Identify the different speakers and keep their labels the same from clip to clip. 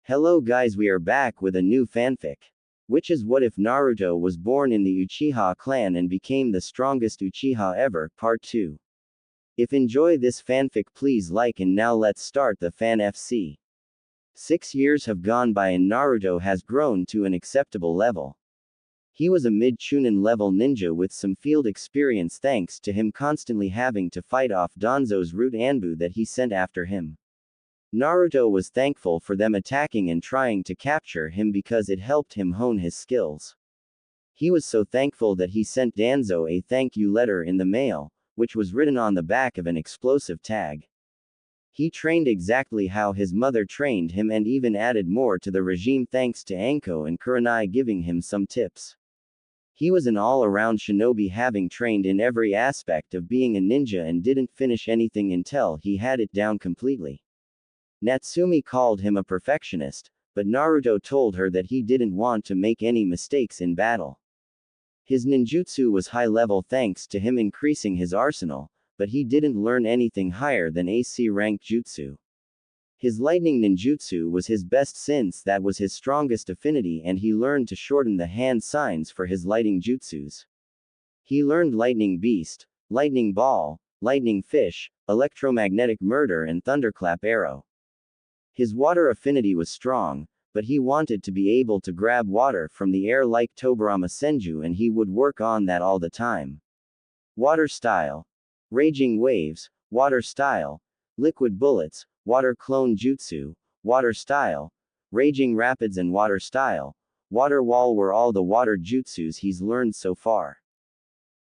Speaker 1: Hello guys, we are back with a new fanfic. Which is what if Naruto was born in the Uchiha clan and became the strongest Uchiha ever, part 2. If enjoy this fanfic please like and now let's start the fan FC. 6 years have gone by and Naruto has grown to an acceptable level. He was a mid-chunin level ninja with some field experience thanks to him constantly having to fight off Danzo's root Anbu that he sent after him. Naruto was thankful for them attacking and trying to capture him because it helped him hone his skills. He was so thankful that he sent Danzo a thank you letter in the mail, which was written on the back of an explosive tag. He trained exactly how his mother trained him and even added more to the regime thanks to Anko and Kurenai giving him some tips. He was an all-around shinobi having trained in every aspect of being a ninja and didn't finish anything until he had it down completely. Natsumi called him a perfectionist, but Naruto told her that he didn't want to make any mistakes in battle. His ninjutsu was high level thanks to him increasing his arsenal, but he didn't learn anything higher than AC rank jutsu. His lightning ninjutsu was his best since that was his strongest affinity and he learned to shorten the hand signs for his lighting jutsus. He learned lightning beast, lightning ball, lightning fish, electromagnetic murder and thunderclap arrow. His water affinity was strong, but he wanted to be able to grab water from the air like Tobirama Senju and he would work on that all the time. Water style. Raging waves, water style. Liquid bullets, water clone jutsu, water style. Raging rapids and water style. Water wall were all the water jutsus he's learned so far.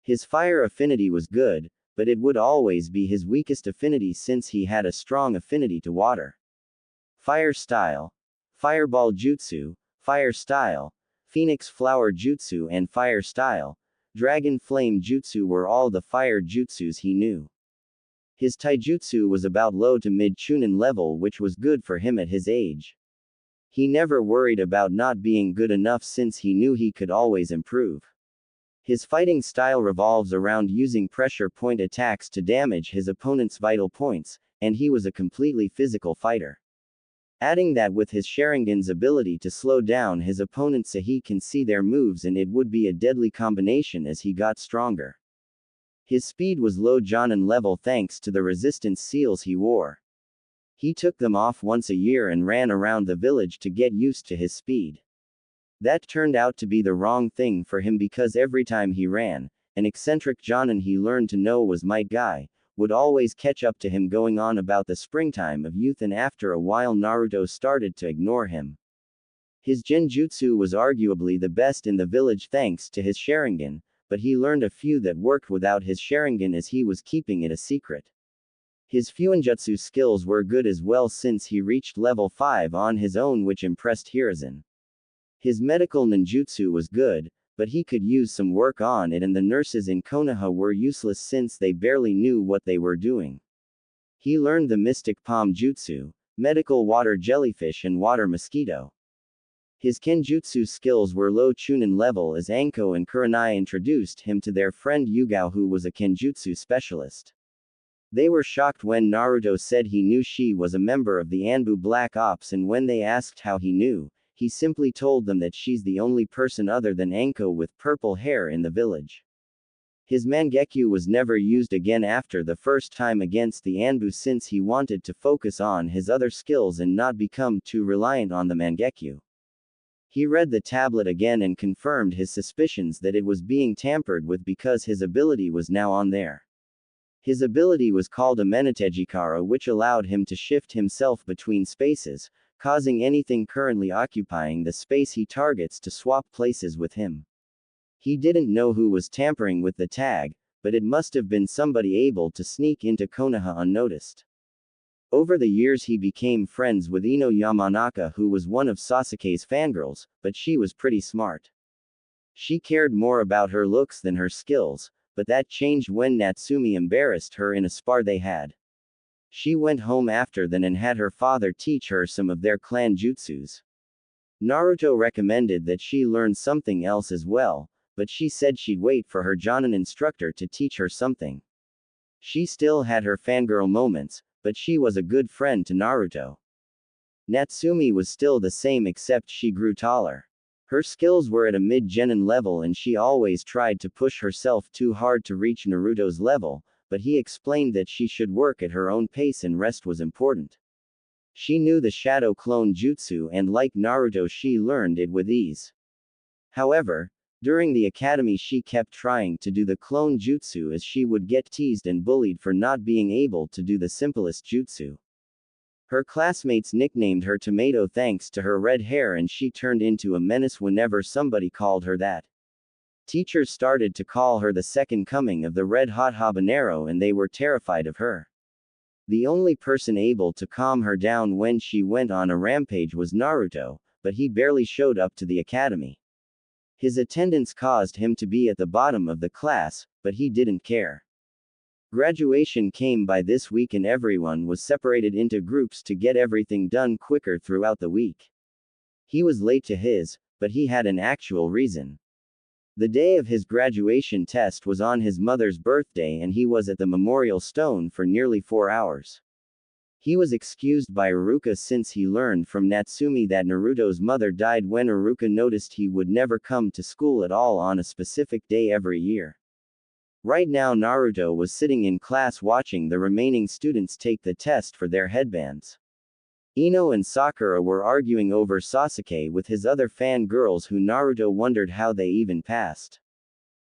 Speaker 1: His fire affinity was good, but it would always be his weakest affinity since he had a strong affinity to water. Fire style. Fireball jutsu, fire style. Phoenix flower jutsu and fire style. Dragon flame jutsu were all the fire jutsus he knew. His taijutsu was about low to mid chunin level which was good for him at his age. He never worried about not being good enough since he knew he could always improve. His fighting style revolves around using pressure point attacks to damage his opponent's vital points, and he was a completely physical fighter. Adding that with his Sharingan's ability to slow down his opponent so he can see their moves and it would be a deadly combination as he got stronger. His speed was low Jonin level thanks to the resistance seals he wore. He took them off once a year and ran around the village to get used to his speed. That turned out to be the wrong thing for him because every time he ran, an eccentric Jonin he learned to know was Might Guy, would always catch up to him going on about the springtime of youth and after a while Naruto started to ignore him. His genjutsu was arguably the best in the village thanks to his Sharingan, but he learned a few that worked without his Sharingan as he was keeping it a secret. His Fuinjutsu skills were good as well since he reached level 5 on his own which impressed Hiruzen. His medical ninjutsu was good, but he could use some work on it and the nurses in Konoha were useless since they barely knew what they were doing. He learned the mystic palm jutsu, medical water jellyfish and water mosquito. His kenjutsu skills were low chunin level as Anko and Kurenai introduced him to their friend Yugao who was a kenjutsu specialist. They were shocked when Naruto said he knew she was a member of the Anbu Black Ops and when they asked how he knew, he simply told them that she's the only person other than Anko with purple hair in the village. His Mangekyo was never used again after the first time against the Anbu since he wanted to focus on his other skills and not become too reliant on the Mangekyo. He read the tablet again and confirmed his suspicions that it was being tampered with because his ability was now on there. His ability was called a Menetejikara which allowed him to shift himself between spaces, causing anything currently occupying the space he targets to swap places with him. He didn't know who was tampering with the tag, but it must have been somebody able to sneak into Konoha unnoticed. Over the years he became friends with Ino Yamanaka who was one of Sasuke's fangirls, but she was pretty smart. She cared more about her looks than her skills, but that changed when Natsumi embarrassed her in a spar they had. She went home after then and had her father teach her some of their clan jutsus. Naruto recommended that she learn something else as well, but she said she'd wait for her Jonin instructor to teach her something. She still had her fangirl moments, but she was a good friend to Naruto. Natsumi was still the same except she grew taller. Her skills were at a mid-genin level and she always tried to push herself too hard to reach Naruto's level, but he explained that she should work at her own pace and rest was important. She knew the shadow clone jutsu and like Naruto she learned it with ease. However, during the academy she kept trying to do the clone jutsu as she would get teased and bullied for not being able to do the simplest jutsu. Her classmates nicknamed her Tomato thanks to her red hair and she turned into a menace whenever somebody called her that. Teachers started to call her the second coming of the red-hot habanero and they were terrified of her. The only person able to calm her down when she went on a rampage was Naruto, but he barely showed up to the academy. His attendance caused him to be at the bottom of the class, but he didn't care. Graduation came by this week and everyone was separated into groups to get everything done quicker throughout the week. He was late to his, but he had an actual reason. The day of his graduation test was on his mother's birthday and he was at the memorial stone for nearly 4 hours. He was excused by Iruka since he learned from Natsumi that Naruto's mother died when Iruka noticed he would never come to school at all on a specific day every year. Right now Naruto was sitting in class watching the remaining students take the test for their headbands. Ino and Sakura were arguing over Sasuke with his other fangirls who Naruto wondered how they even passed.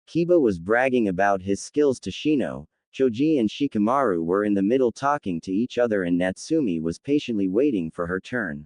Speaker 1: Kiba was bragging about his skills to Shino. Choji and Shikamaru were in the middle talking to each other and Natsumi was patiently waiting for her turn.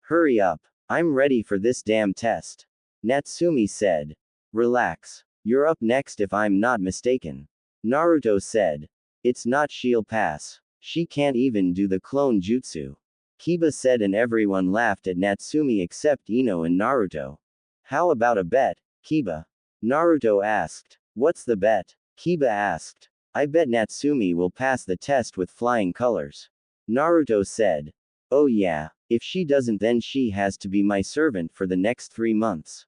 Speaker 1: Hurry up. I'm ready for this damn test. Natsumi said. Relax. You're up next if I'm not mistaken. Naruto said. It's not she'll pass. She can't even do the clone jutsu. Kiba said and everyone laughed at Natsumi except Ino and Naruto. How about a bet, Kiba? Naruto asked. What's the bet? Kiba asked. I bet Natsumi will pass the test with flying colors. Naruto said. Oh yeah, if she doesn't then she has to be my servant for the next 3 months.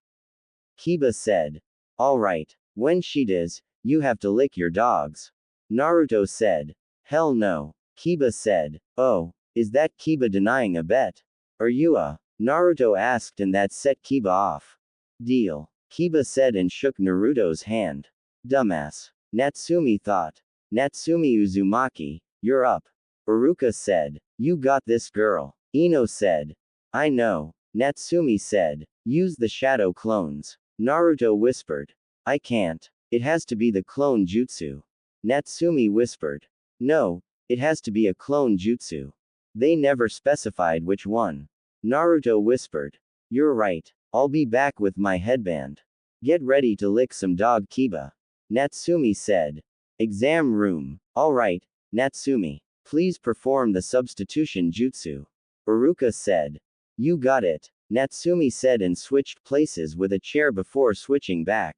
Speaker 1: Kiba said. Alright, when she does, you have to lick your dogs. Naruto said. Hell no. Kiba said. Oh, is that Kiba denying a bet? Are you a? Naruto asked and that set Kiba off. Deal. Kiba said and shook Naruto's hand. Dumbass. Natsumi thought. Natsumi Uzumaki, you're up. Iruka said. You got this girl. Ino said. I know. Natsumi said. Use the shadow clones. Naruto whispered. I can't. It has to be the clone jutsu. Natsumi whispered. No, it has to be a clone jutsu. They never specified which one. Naruto whispered. You're right. I'll be back with my headband. Get ready to lick some dog Kiba. Natsumi said. Exam room. Alright, Natsumi. Please perform the substitution jutsu. Iruka said. You got it. Natsumi said and switched places with a chair before switching back.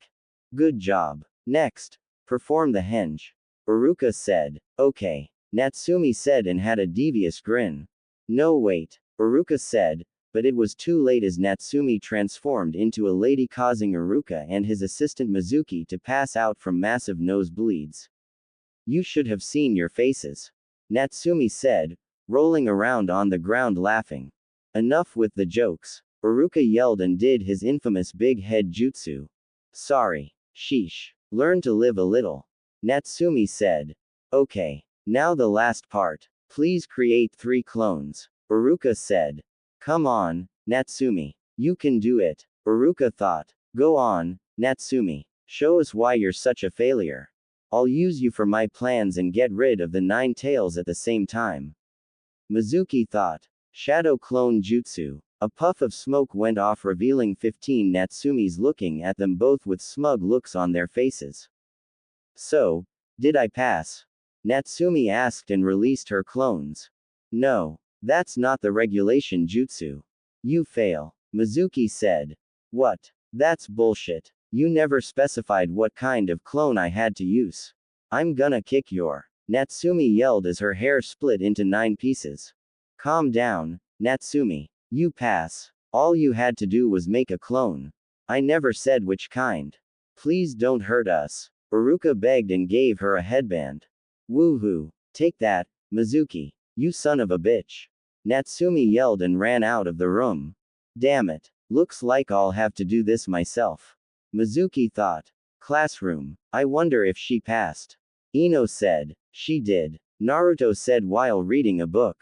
Speaker 1: Good job. Next, perform the henge. Iruka said. Okay. Natsumi said and had a devious grin. No wait. Iruka said, but it was too late as Natsumi transformed into a lady causing Iruka and his assistant Mizuki to pass out from massive nosebleeds. You should have seen your faces. Natsumi said, rolling around on the ground laughing. Enough with the jokes. Iruka yelled and did his infamous big head jutsu. Sorry. Sheesh. Learn to live a little. Natsumi said. Okay. Now the last part. Please create 3 clones. Iruka said. Come on, Natsumi. You can do it. Iruka thought. Go on, Natsumi. Show us why you're such a failure. I'll use you for my plans and get rid of the 9 tails at the same time. Mizuki thought. Shadow clone jutsu. A puff of smoke went off revealing 15 Natsumis looking at them both with smug looks on their faces. So, did I pass? Natsumi asked and released her clones. No. That's not the regulation jutsu. You fail. Mizuki said. What? That's bullshit. You never specified what kind of clone I had to use. I'm gonna kick your. Natsumi yelled as her hair split into 9 pieces. Calm down, Natsumi. You pass. All you had to do was make a clone. I never said which kind. Please don't hurt us. Iruka begged and gave her a headband. Woohoo. Take that, Mizuki. You son of a bitch. Natsumi yelled and ran out of the room. Damn it. Looks like I'll have to do this myself. Mizuki thought. Classroom. I wonder if she passed. Ino said. She did. Naruto said while reading a book.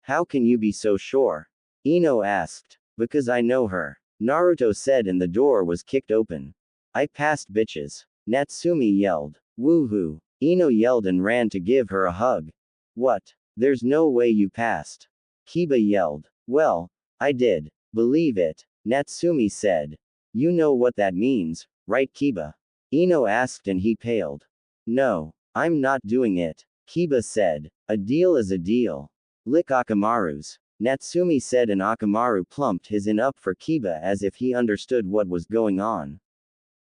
Speaker 1: How can you be so sure? Ino asked. Because I know her. Naruto said and the door was kicked open. I passed bitches. Natsumi yelled. Woohoo. Ino yelled and ran to give her a hug. What? There's no way you passed. Kiba yelled. Well, I did. Believe it. Natsumi said. You know what that means, right Kiba? Ino asked and he paled. No, I'm not doing it. Kiba said. A deal is a deal. Lick Akamaru's. Natsumi said and Akamaru plumped his in up for Kiba as if he understood what was going on.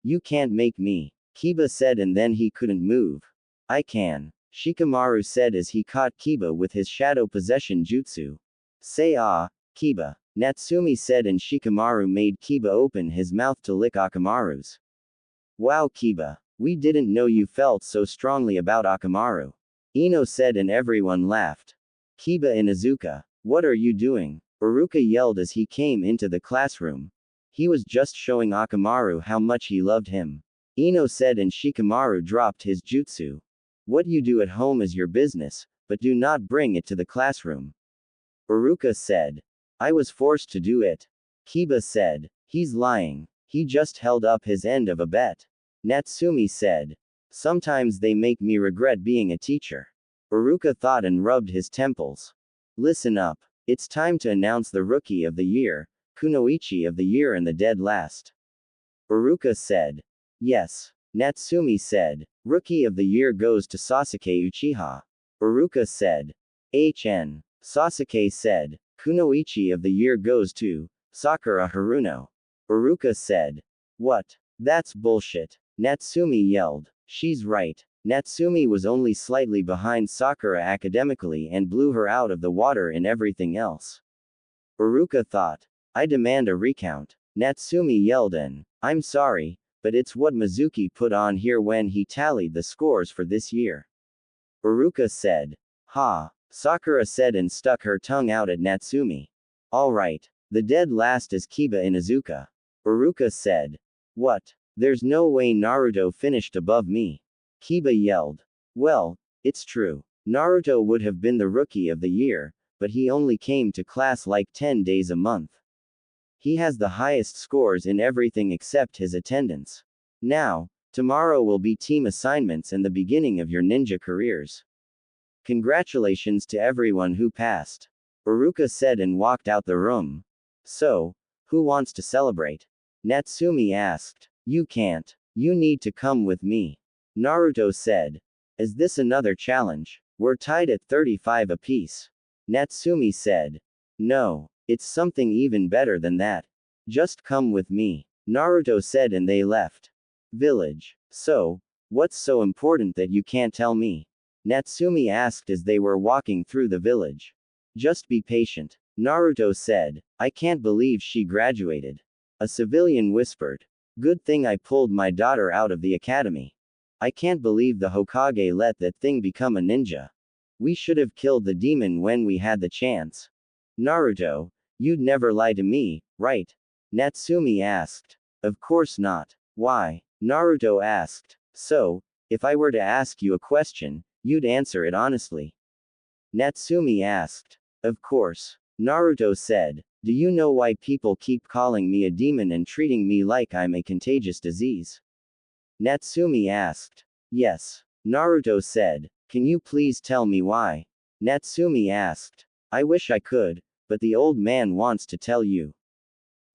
Speaker 1: You can't make me. Kiba said and then he couldn't move. I can. Shikamaru said as he caught Kiba with his shadow possession jutsu. Say ah, Kiba. Natsumi said and Shikamaru made Kiba open his mouth to lick Akamaru's. Wow Kiba. We didn't know you felt so strongly about Akamaru. Ino said and everyone laughed. Kiba Inuzuka. What are you doing? Iruka yelled as he came into the classroom. He was just showing Akamaru how much he loved him. Ino said and Shikamaru dropped his jutsu. What you do at home is your business, but do not bring it to the classroom. Iruka said. I was forced to do it. Kiba said. He's lying. He just held up his end of a bet. Natsumi said. Sometimes they make me regret being a teacher. Iruka thought and rubbed his temples. Listen up. It's time to announce the Rookie of the Year, Kunoichi of the Year and the Dead Last. Iruka said. Yes. Natsumi said. Rookie of the Year goes to Sasuke Uchiha. Iruka said. HN. Sasuke said. Kunoichi of the Year goes to Sakura Haruno. Iruka said. What? That's bullshit. Natsumi yelled. She's right. Natsumi was only slightly behind Sakura academically and blew her out of the water in everything else. Iruka thought. I demand a recount. Natsumi yelled in. I'm sorry, but it's what Mizuki put on here when he tallied the scores for this year. Iruka said. Ha. Sakura said and stuck her tongue out at Natsumi. Alright. The dead last is Kiba Inuzuka. Iruka said. What? There's no way Naruto finished above me. Kiba yelled. Well, it's true. Naruto would have been the Rookie of the Year, but he only came to class like 10 days a month. He has the highest scores in everything except his attendance. Now, tomorrow will be team assignments and the beginning of your ninja careers. Congratulations to everyone who passed. Iruka said and walked out the room. So, who wants to celebrate? Natsumi asked. You can't. You need to come with me. Naruto said. Is this another challenge? We're tied at 35 apiece. Natsumi said. No, it's something even better than that. Just come with me. Naruto said and they left. Village. So, what's so important that you can't tell me? Natsumi asked as they were walking through the village. Just be patient. Naruto said. I can't believe she graduated. A civilian whispered. Good thing I pulled my daughter out of the academy. I can't believe the Hokage let that thing become a ninja. We should have killed the demon when we had the chance. Naruto, you'd never lie to me, right? Natsumi asked. Of course not. Why? Naruto asked. So, if I were to ask you a question, you'd answer it honestly. Natsumi asked. Of course. Naruto said. Do you know why people keep calling me a demon and treating me like I'm a contagious disease? Natsumi asked. Yes. Naruto said. Can you please tell me why? Natsumi asked. I wish I could, but the old man wants to tell you.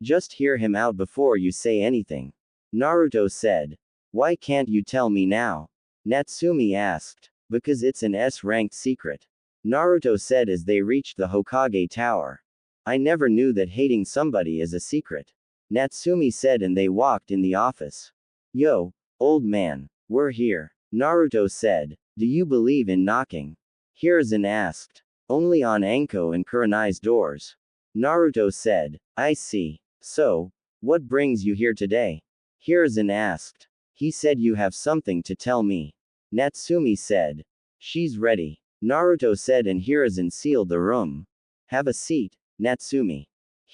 Speaker 1: Just hear him out before you say anything. Naruto said. Why can't you tell me now? Natsumi asked. Because it's an S-ranked secret. Naruto said as they reached the Hokage Tower. I never knew that hating somebody is a secret. Natsumi said and they walked in the office. Yo, old man, we're here. Naruto said. Do you believe in knocking? Hiruzen asked. Only on Anko and Kurenai's doors. Naruto said. I see. So, what brings you here today? Hiruzen asked. He said you have something to tell me. Natsumi said. She's ready. Naruto said and Hiruzen sealed the room. Have a seat, Natsumi.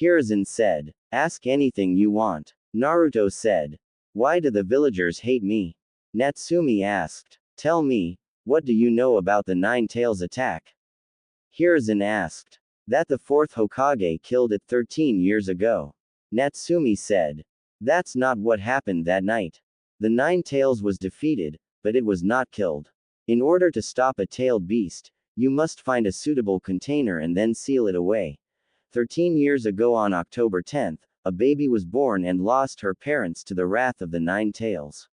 Speaker 1: Hiruzen said. Ask anything you want. Naruto said. Why do the villagers hate me? Natsumi asked. Tell me, what do you know about the Nine Tails attack? Hiruzen asked. That the fourth Hokage killed it 13 years ago. Natsumi said. That's not what happened that night. The Nine Tails was defeated, but it was not killed. In order to stop a tailed beast, you must find a suitable container and then seal it away. 13 years ago on October 10th, a baby was born and lost her parents to the wrath of the Nine Tails.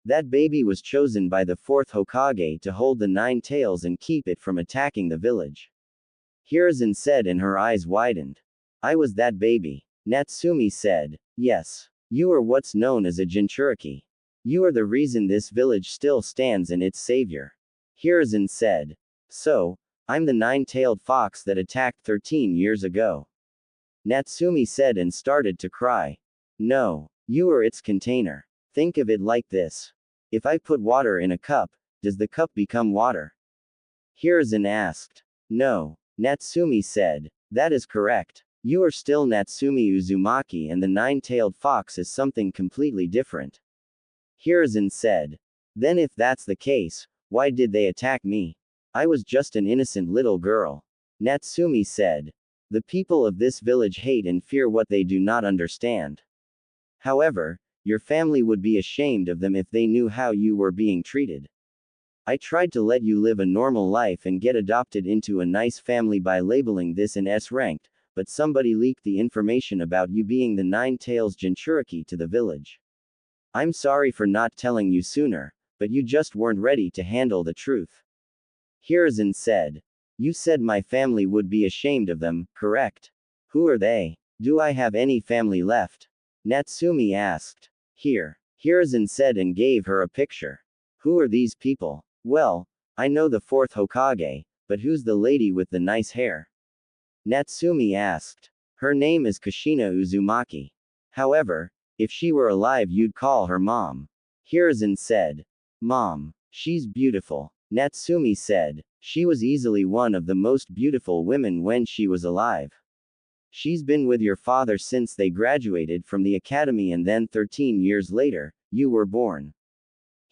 Speaker 1: That baby was chosen by the fourth Hokage to hold the Nine Tails and keep it from attacking the village. Hiruzen said and her eyes widened. I was that baby. Natsumi said. Yes. You are what's known as a Jinchuriki. You are the reason this village still stands and its savior. Hiruzen said. So, I'm the nine-tailed fox that attacked 13 years ago. Natsumi said and started to cry. No. You are its container. Think of it like this. If I put water in a cup, does the cup become water? Hiruzen asked. No. Natsumi said. That is correct. You are still Natsumi Uzumaki and the nine-tailed fox is something completely different. Hiruzen said. Then if that's the case, why did they attack me? I was just an innocent little girl. Natsumi said. The people of this village hate and fear what they do not understand. However, your family would be ashamed of them if they knew how you were being treated. I tried to let you live a normal life and get adopted into a nice family by labeling this an S-ranked, but somebody leaked the information about you being the Nine Tails Jinchuriki to the village. I'm sorry for not telling you sooner, but you just weren't ready to handle the truth. Hiruzen said. You said my family would be ashamed of them, correct? Who are they? Do I have any family left? Natsumi asked. Here. Hiruzen said and gave her a picture. Who are these people? Well, I know the fourth Hokage, but who's the lady with the nice hair? Natsumi asked. Her name is Kushina Uzumaki. However, if she were alive you'd call her mom. Hiruzen said. Mom. She's beautiful. Natsumi said. She was easily one of the most beautiful women when she was alive. She's been with your father since they graduated from the academy and then 13 years later, you were born.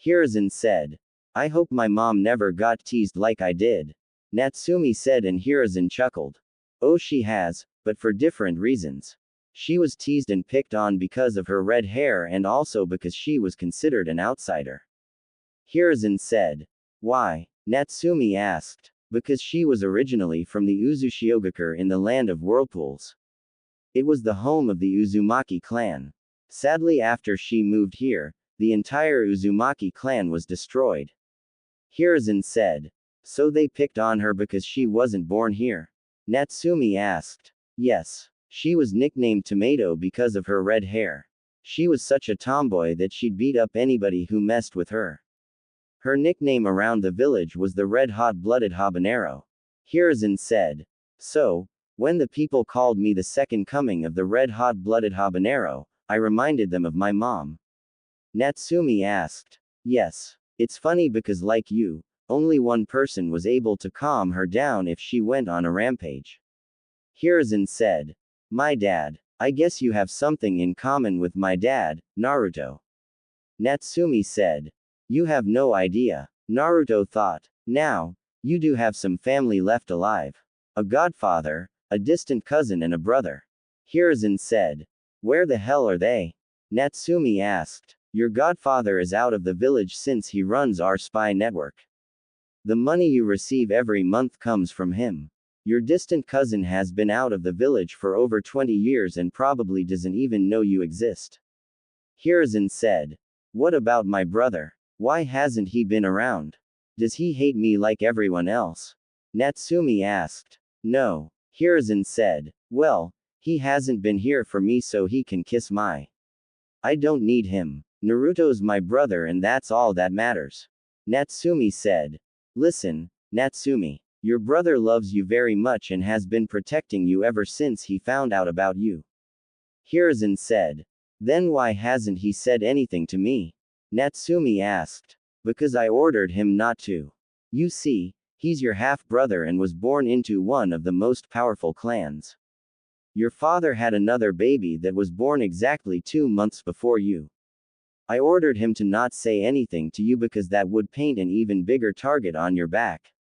Speaker 1: Hiruzen said. I hope my mom never got teased like I did. Natsumi said and Hiruzen chuckled. Oh, she has, but for different reasons. She was teased and picked on because of her red hair and also because she was considered an outsider. Hiruzen said. Why? Natsumi asked. Because she was originally from the Uzushiogakure in the land of whirlpools. It was the home of the Uzumaki clan. Sadly, after she moved here, the entire Uzumaki clan was destroyed. Hiruzen said. So they picked on her because she wasn't born here? Natsumi asked. Yes. She was nicknamed Tomato because of her red hair. She was such a tomboy that she'd beat up anybody who messed with her. Her nickname around the village was the Red Hot-Blooded Habanero. Hiruzen said. So, when the people called me the second coming of the Red Hot-Blooded Habanero, I reminded them of my mom. Natsumi asked. Yes. It's funny because like you, only one person was able to calm her down if she went on a rampage. Hiruzen said. My dad. I guess you have something in common with my dad, Naruto. Natsumi said. You have no idea. Naruto thought. Now, you do have some family left alive. A godfather, a distant cousin and a brother. Hiruzen said. Where the hell are they? Natsumi asked. Your godfather is out of the village since he runs our spy network. The money you receive every month comes from him. Your distant cousin has been out of the village for over 20 years and probably doesn't even know you exist. Hiruzen said. What about my brother? Why hasn't he been around? Does he hate me like everyone else? Natsumi asked. No. Hiruzen said. Well, he hasn't been here for me so he can kiss my. I don't need him. Naruto's my brother and that's all that matters. Natsumi said. Listen, Natsumi. Your brother loves you very much and has been protecting you ever since he found out about you. Hiruzen said. Then why hasn't he said anything to me? Natsumi asked. Because I ordered him not to. You see, He's your half-brother and was born into one of the most powerful clans. Your father had another baby that was born exactly 2 months before you. I ordered him to not say anything to you because that would paint an even bigger target on your back.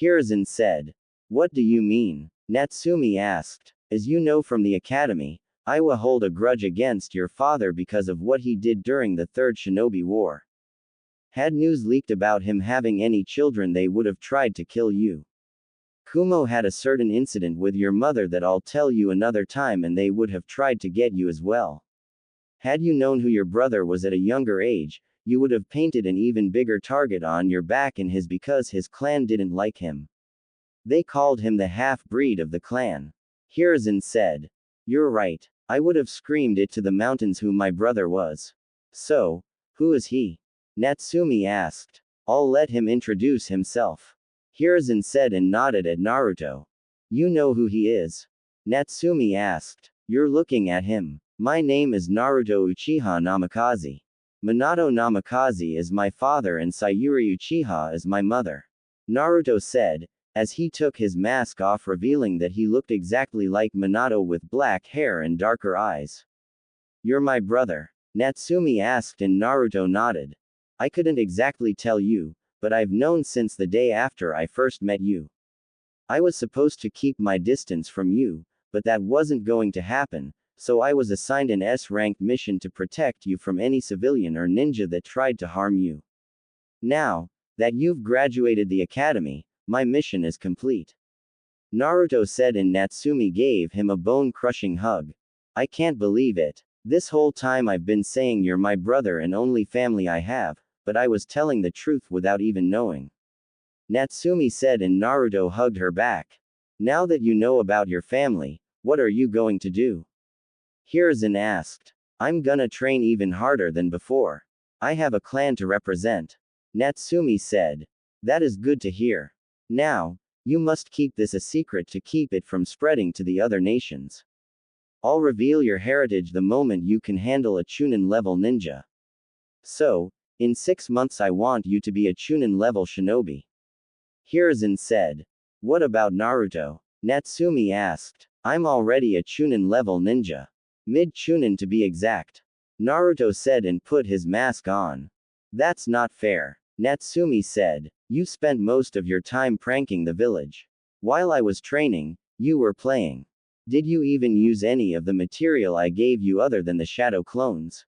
Speaker 1: Hiruzen said. What do you mean? Natsumi asked. As you know from the academy, I will hold a grudge against your father because of what he did during the Third Shinobi War. Had news leaked about him having any children, they would have tried to kill you. Kumo had a certain incident with your mother that I'll tell you another time, and they would have tried to get you as well. Had you known who your brother was at a younger age, you would have painted an even bigger target on your back and his because his clan didn't like him. They called him the half-breed of the clan. Hiruzen said. You're right. I would have screamed it to the mountains who my brother was. So, who is he? Natsumi asked. I'll let him introduce himself. Hiruzen said and nodded at Naruto. You know who he is? Natsumi asked. You're looking at him. My name is Naruto Uchiha Namikaze. Minato Namikaze is my father and Sayuri Uchiha is my mother. Naruto said, as he took his mask off, revealing that he looked exactly like Minato with black hair and darker eyes. You're my brother? Natsumi asked and Naruto nodded. I couldn't exactly tell you, but I've known since the day after I first met you. I was supposed to keep my distance from you, but that wasn't going to happen, so I was assigned an S-ranked mission to protect you from any civilian or ninja that tried to harm you. Now that you've graduated the academy, my mission is complete. Naruto said and Natsumi gave him a bone-crushing hug. I can't believe it. This whole time I've been saying you're my brother and only family I have, but I was telling the truth without even knowing. Natsumi said and Naruto hugged her back. Now that you know about your family, what are you going to do? Hiruzen asked. I'm gonna train even harder than before. I have a clan to represent. Natsumi said. That is good to hear. Now, you must keep this a secret to keep it from spreading to the other nations. I'll reveal your heritage the moment you can handle a Chunin level ninja. So, in 6 months I want you to be a Chunin level shinobi. Hiruzen said. What about Naruto? Natsumi asked. I'm already a Chunin level ninja. Mid-Chunin to be exact. Naruto said and put his mask on. That's not fair. Natsumi said. You spent most of your time pranking the village. While I was training, you were playing. Did you even use any of the material I gave you other than the shadow clones?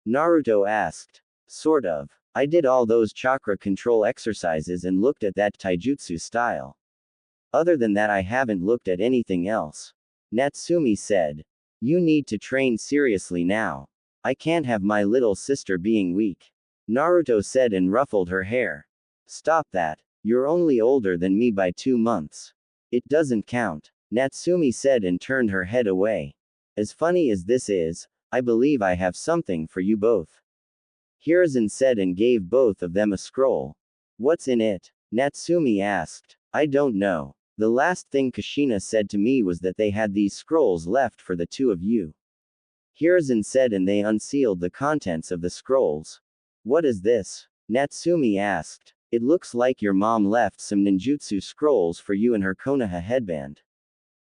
Speaker 1: Naruto asked. Sort of. I did all those chakra control exercises and looked at that taijutsu style. Other than that I haven't looked at anything else. Natsumi said. You need to train seriously now. I can't have my little sister being weak. Naruto said and ruffled her hair. Stop that. You're only older than me by 2 months. It doesn't count. Natsumi said and turned her head away. As funny as this is, I believe I have something for you both. Hiruzen said and gave both of them a scroll. What's in it? Natsumi asked. I don't know. The last thing Kushina said to me was that they had these scrolls left for the two of you. Hiruzen said and they unsealed the contents of the scrolls. What is this? Natsumi asked. It looks like your mom left some ninjutsu scrolls for you in her Konoha headband.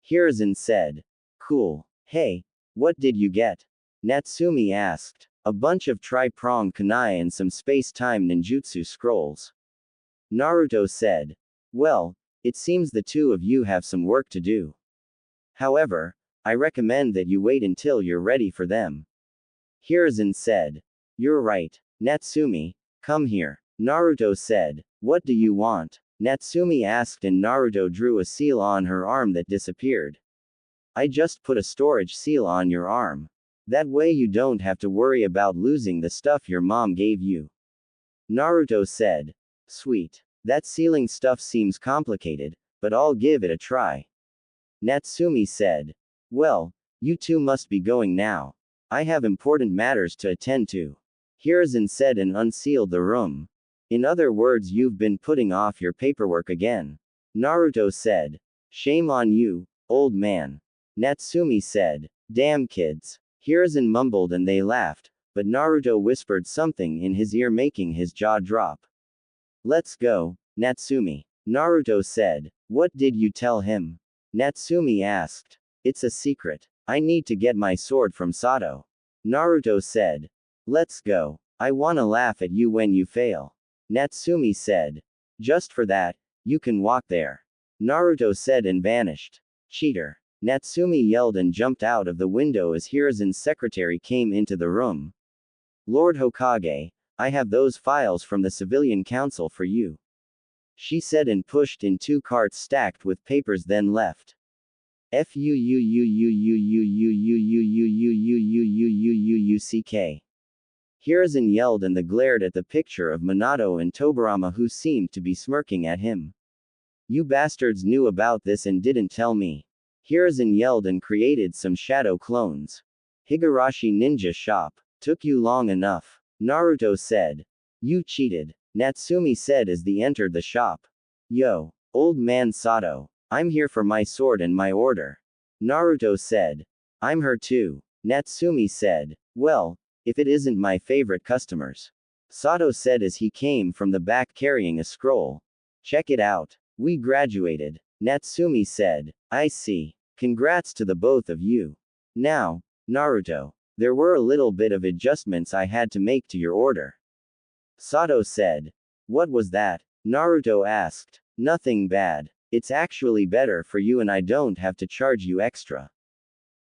Speaker 1: Hiruzen said. Cool. Hey, what did you get? Natsumi asked. A bunch of tri-pronged kunai and some space-time ninjutsu scrolls. Naruto said. Well, it seems the two of you have some work to do. However, I recommend that you wait until you're ready for them. Hiruzen said. You're right. Natsumi, come here. Naruto said. What do you want? Natsumi asked and Naruto drew a seal on her arm that disappeared. I just put a storage seal on your arm. That way you don't have to worry about losing the stuff your mom gave you. Naruto said. Sweet. That sealing stuff seems complicated, but I'll give it a try. Natsumi said. Well, you two must be going now. I have important matters to attend to. Hiruzen said and unsealed the room. In other words, you've been putting off your paperwork again. Naruto said. Shame on you, old man. Natsumi said. Damn kids. Hiruzen mumbled and they laughed, but Naruto whispered something in his ear making his jaw drop. Let's go, Natsumi. Naruto said. What did you tell him? Natsumi asked. It's a secret. I need to get my sword from Sato. Naruto said. Let's go. I wanna laugh at you when you fail. Natsumi said. Just for that, you can walk there. Naruto said and vanished. Cheater. Natsumi yelled and jumped out of the window as Hiruzen's secretary came into the room. Lord Hokage, I have those files from the civilian council for you. She said and pushed in 2 carts stacked with papers, then left. Fuck. Hiruzen yelled and glared at the picture of Minato and Tobirama, who seemed to be smirking at him. You bastards knew about this and didn't tell me. Hiruzen yelled and created some shadow clones. Higurashi Ninja Shop. Took you long enough. Naruto said. You cheated. Natsumi said as they entered the shop. Yo, old man Sato. I'm here for my sword and my order. Naruto said. I'm her too. Natsumi said. Well, if it isn't my favorite customers. Sato said as he came from the back carrying a scroll. Check it out. We graduated. Natsumi said. I see. Congrats to the both of you. Now, Naruto, there were a little bit of adjustments I had to make to your order. Sato said. What was that? Naruto asked. Nothing bad. It's actually better for you and I don't have to charge you extra.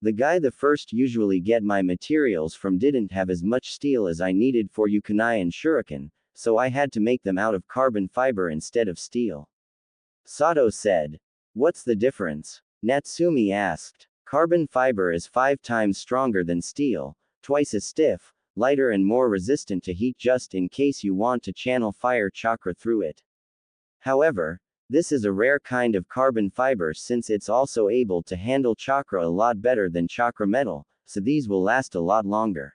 Speaker 1: The guy the first usually get my materials from didn't have as much steel as I needed for Yukonai and Shuriken, so I had to make them out of carbon fiber instead of steel. Sato said. What's the difference? Natsumi asked. Carbon fiber is 5 times stronger than steel, twice as stiff, lighter and more resistant to heat just in case you want to channel fire chakra through it. However, this is a rare kind of carbon fiber since it's also able to handle chakra a lot better than chakra metal, so these will last a lot longer.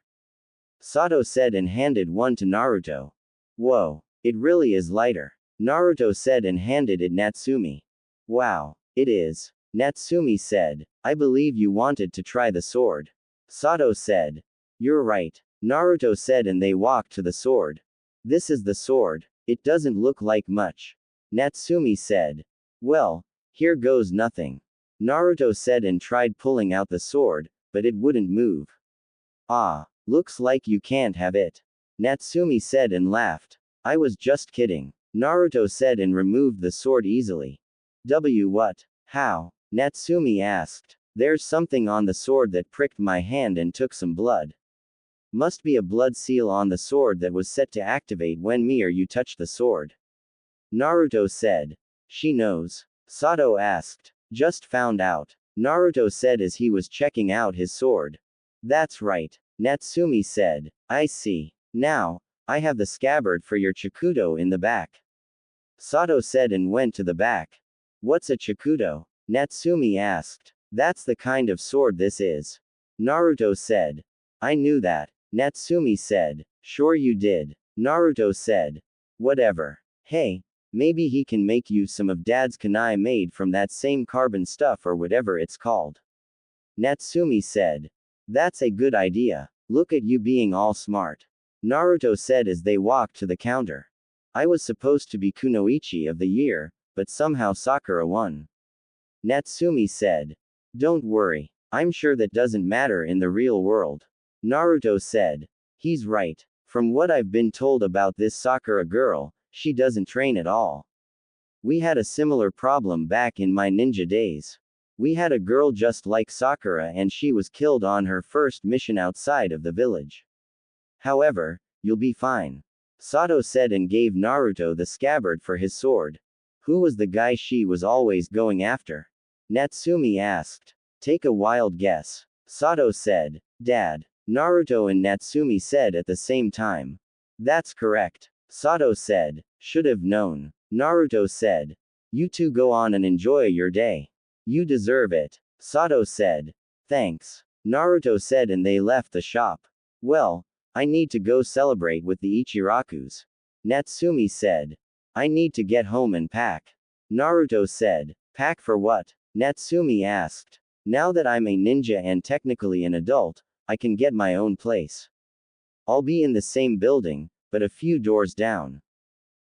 Speaker 1: Sato said and handed one to Naruto. Whoa, it really is lighter. Naruto said and handed it Natsumi. Wow, it is. Natsumi said. I believe you wanted to try the sword. Sato said. You're right. Naruto said and they walked to the sword. This is the sword. It doesn't look like much. Natsumi said. Well, here goes nothing. Naruto said and tried pulling out the sword, but it wouldn't move. Ah, looks like you can't have it. Natsumi said and laughed. I was just kidding. Naruto said and removed the sword easily. What? How? Natsumi asked. There's something on the sword that pricked my hand and took some blood. Must be a blood seal on the sword that was set to activate when me or you touch the sword. Naruto said. She knows. Sato asked. Just found out. Naruto said as he was checking out his sword. That's right. Natsumi said. I see. Now, I have the scabbard for your Chikudo in the back. Sato said and went to the back. What's a Chikudo? Natsumi asked. That's the kind of sword this is. Naruto said. I knew that. Natsumi said. Sure you did. Naruto said. Whatever. Hey, maybe he can make you some of Dad's kunai made from that same carbon stuff or whatever it's called. Natsumi said. That's a good idea. Look at you being all smart. Naruto said as they walked to the counter. I was supposed to be Kunoichi of the year, but somehow Sakura won. Natsumi said. Don't worry. I'm sure that doesn't matter in the real world. Naruto said. He's right. From what I've been told about this Sakura girl, she doesn't train at all. We had a similar problem back in my ninja days. We had a girl just like Sakura and she was killed on her first mission outside of the village. However, you'll be fine. Sato said and gave Naruto the scabbard for his sword. Who was the guy she was always going after? Natsumi asked. Take a wild guess. Sato said. Dad. Naruto and Natsumi said at the same time. That's correct. Sato said. Should have known. Naruto said. You two go on and enjoy your day. You deserve it. Sato said. Thanks. Naruto said and they left the shop. Well, I need to go celebrate with the Ichirakus. Natsumi said. I need to get home and pack. Naruto said. Pack for what? Natsumi asked. Now that I'm a ninja and technically an adult, I can get my own place. I'll be in the same building, but a few doors down.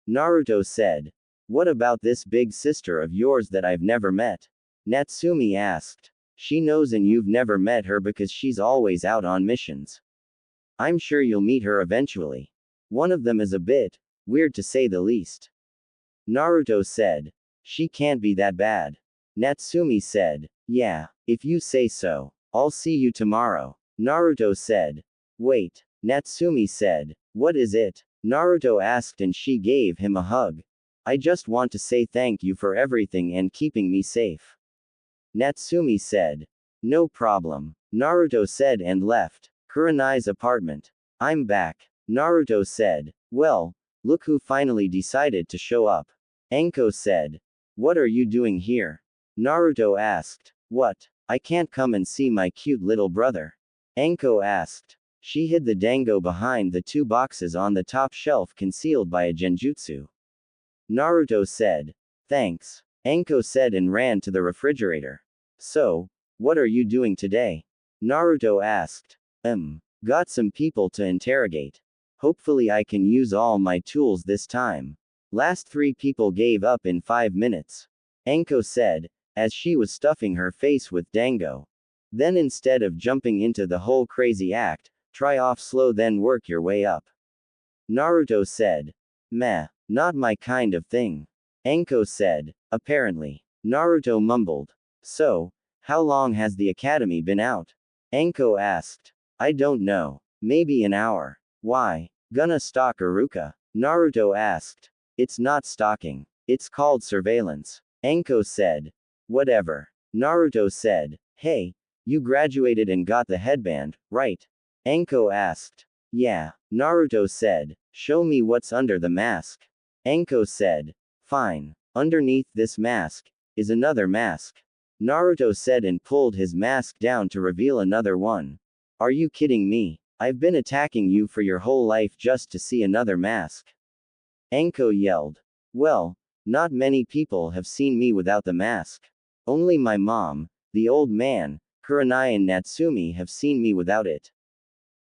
Speaker 1: Naruto said. What about this big sister of yours that I've never met? Natsumi asked. She knows and you've never met her because she's always out on missions. I'm sure you'll meet her eventually. One of them is a bit weird to say the least. Naruto said. She can't be that bad. Natsumi said. Yeah, if you say so. I'll see you tomorrow. Naruto said. Wait. Natsumi said. What is it? Naruto asked and she gave him a hug. I just want to say thank you for everything and keeping me safe. Natsumi said. No problem. Naruto said and left Kurenai's apartment. I'm back. Naruto said. Well, look who finally decided to show up. Anko said. What are you doing here? Naruto asked. What? I can't come and see my cute little brother. Anko asked. She hid the dango behind the two boxes on the top shelf concealed by a genjutsu. Naruto said. Thanks. Anko said and ran to the refrigerator. So, what are you doing today? Naruto asked. Got some people to interrogate. Hopefully I can use all my tools this time. Last 3 people gave up in 5 minutes. Anko said, as she was stuffing her face with dango. Then instead of jumping into the whole crazy act, try off slow then work your way up. Naruto said. Meh, not my kind of thing. Anko said. Apparently. Naruto mumbled. So, how long has the academy been out? Anko asked. I don't know. Maybe an hour. Why? Gonna stalk Iruka? Naruto asked. It's not stalking. It's called surveillance. Anko said. Whatever. Naruto said. Hey, you graduated and got the headband, right? Anko asked. Yeah. Naruto said. Show me what's under the mask. Anko said. Fine. Underneath this mask is another mask. Naruto said and pulled his mask down to reveal another one. Are you kidding me? I've been attacking you for your whole life just to see another mask. Anko yelled. Well, not many people have seen me without the mask. Only my mom, the old man, Kurenai and Natsumi have seen me without it.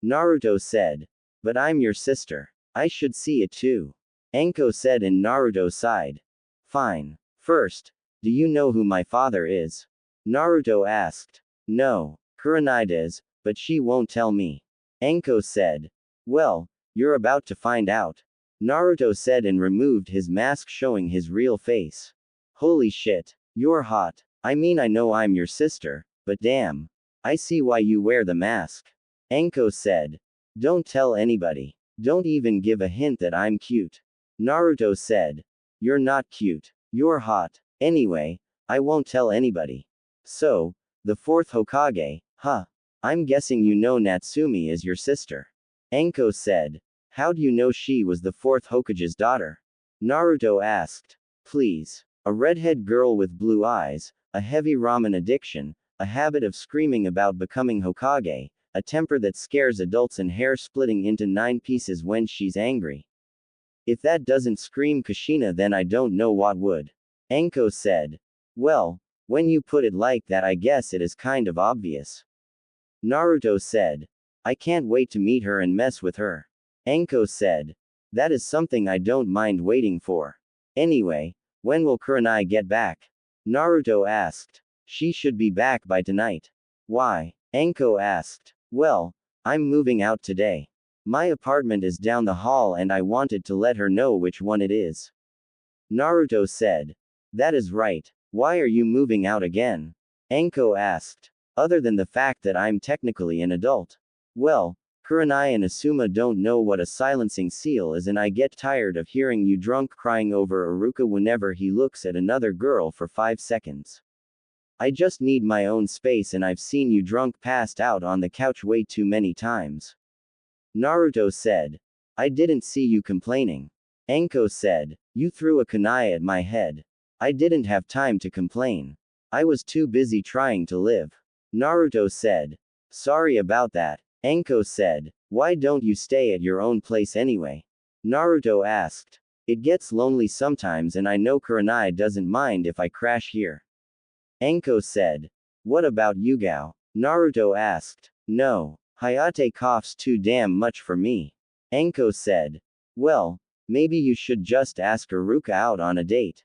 Speaker 1: Naruto said. But I'm your sister. I should see it too. Anko said and Naruto sighed. Fine. First, do you know who my father is? Naruto asked. No. Kurenai does, but she won't tell me. Anko said. Well, you're about to find out. Naruto said and removed his mask showing his real face. Holy shit. You're hot. I mean I know I'm your sister, but damn. I see why you wear the mask. Anko said. Don't tell anybody. Don't even give a hint that I'm cute. Naruto said. You're not cute. You're hot. Anyway, I won't tell anybody. So, the 4th Hokage, huh? I'm guessing you know Natsumi is your sister. Anko said. How do you know she was the 4th Hokage's daughter? Naruto asked. Please. A redhead girl with blue eyes, a heavy ramen addiction, a habit of screaming about becoming Hokage, a temper that scares adults and hair splitting into 9 pieces when she's angry. If that doesn't scream Kushina then I don't know what would. Anko said. Well, when you put it like that I guess it is kind of obvious. Naruto said. I can't wait to meet her and mess with her. Anko said. That is something I don't mind waiting for. Anyway, when will Kurenai get back? Naruto asked. She should be back by tonight. Why? Anko asked. Well, I'm moving out today. My apartment is down the hall and I wanted to let her know which one it is. Naruto said. That is right. Why are you moving out again? Anko asked. Other than the fact that I'm technically an adult. Well, Kurenai and Asuma don't know what a silencing seal is and I get tired of hearing you drunk crying over Iruka whenever he looks at another girl for 5 seconds. I just need my own space and I've seen you drunk passed out on the couch way too many times. Naruto said. I didn't see you complaining. Anko said. You threw a kunai at my head. I didn't have time to complain. I was too busy trying to live. Naruto said. Sorry about that. Anko said. Why don't you stay at your own place anyway? Naruto asked. It gets lonely sometimes and I know Kurenai doesn't mind if I crash here. Anko said. What about Yugao? Naruto asked. No. Hayate coughs too damn much for me. Anko said. Well, Maybe you should just ask Iruka out on a date.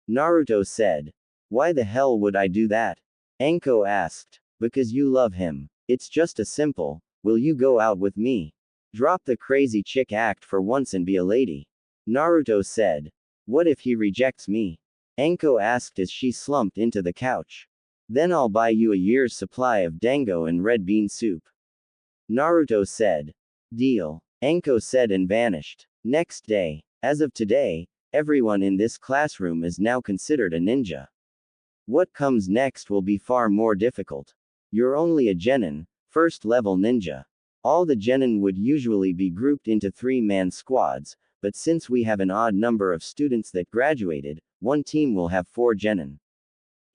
Speaker 1: Naruto said. Why the hell would I do that? Anko asked. Because you love him. It's just a simple, will you go out with me? Drop the crazy chick act for once and be a lady. Naruto said. What if he rejects me? Anko asked as she slumped into the couch. Then I'll buy you a year's supply of dango and red bean soup. Naruto said. Deal. Anko said and vanished. Next day. As of today, everyone in this classroom is now considered a ninja. What comes next will be far more difficult. You're only a genin, first level ninja. All the genin would usually be grouped into 3-man squads, but since we have an odd number of students that graduated, one team will have 4 genin.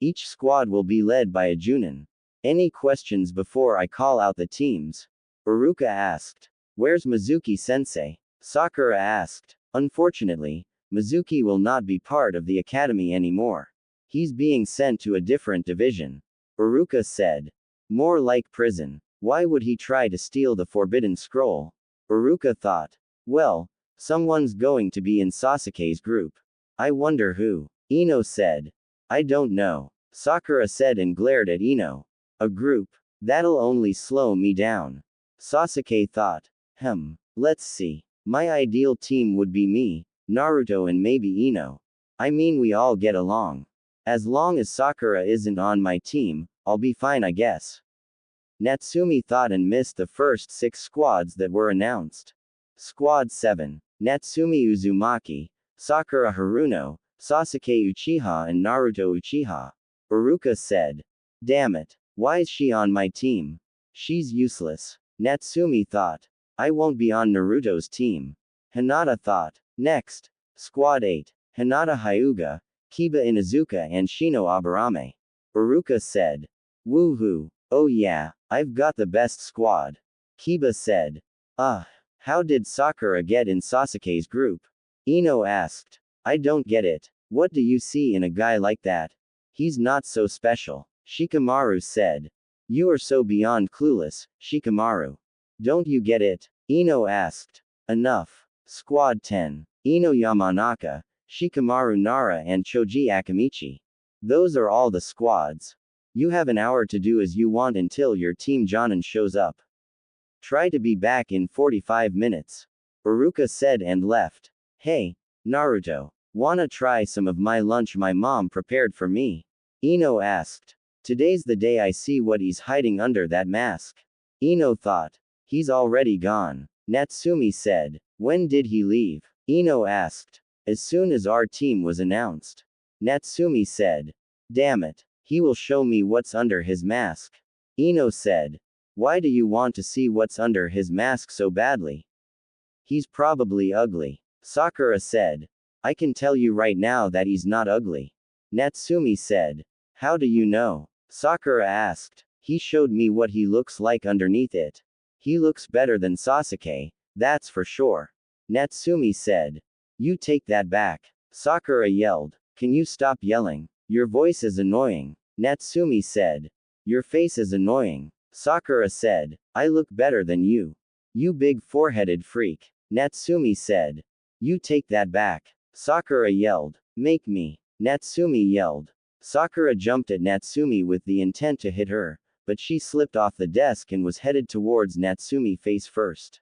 Speaker 1: Each squad will be led by a junin. Any questions before I call out the teams? Iruka asked. Where's Mizuki-sensei? Sakura asked. Unfortunately, Mizuki will not be part of the academy anymore. He's being sent to a different division. Iruka said. More like prison. Why would he try to steal the forbidden scroll? Iruka thought. Well, someone's going to be in Sasuke's group. I wonder who. Ino said. I don't know. Sakura said and glared at Ino. A group? That'll only slow me down. Sasuke thought. Let's see. My ideal team would be me, Naruto and maybe Ino. I mean we all get along. As long as Sakura isn't on my team, I'll be fine I guess. Natsumi thought and missed the first 6 squads that were announced. Squad 7. Natsumi Uzumaki, Sakura Haruno, Sasuke Uchiha and Naruto Uchiha. Iruka said. Damn it. Why is she on my team? She's useless. Natsumi thought. I won't be on Naruto's team. Hinata thought. Next. Squad 8. Hinata Hyuga, Kiba Inuzuka and Shino Aburame. Iruka said. Woohoo. Oh yeah, I've got the best squad. Kiba said. How did Sakura get in Sasuke's group? Ino asked. I don't get it. What do you see in a guy like that? He's not so special. Shikamaru said. You are so beyond clueless, Shikamaru. Don't you get it? Ino asked. Enough. Squad 10. Ino Yamanaka, Shikamaru Nara and Choji Akamichi. Those are all the squads. You have an hour to do as you want until your team Jonin shows up. Try to be back in 45 minutes. Iruka said and left. Hey, Naruto. Wanna try some of my lunch my mom prepared for me? Ino asked. Today's the day I see what he's hiding under that mask. Ino thought. He's already gone. Natsumi said. When did he leave? Ino asked. As soon as our team was announced. Natsumi said. Damn it. He will show me what's under his mask. Ino said. Why do you want to see what's under his mask so badly? He's probably ugly. Sakura said. I can tell you right now that he's not ugly. Natsumi said. How do you know? Sakura asked. He showed me what he looks like underneath it. He looks better than Sasuke, that's for sure. Natsumi said. You take that back. Sakura yelled. Can you stop yelling? Your voice is annoying. Natsumi said. Your face is annoying. Sakura said. I look better than you. You big four-headed freak. Natsumi said. You take that back. Sakura yelled. Make me. Natsumi yelled. Sakura jumped at Natsumi with the intent to hit her, but she slipped off the desk and was headed towards Natsumi face first.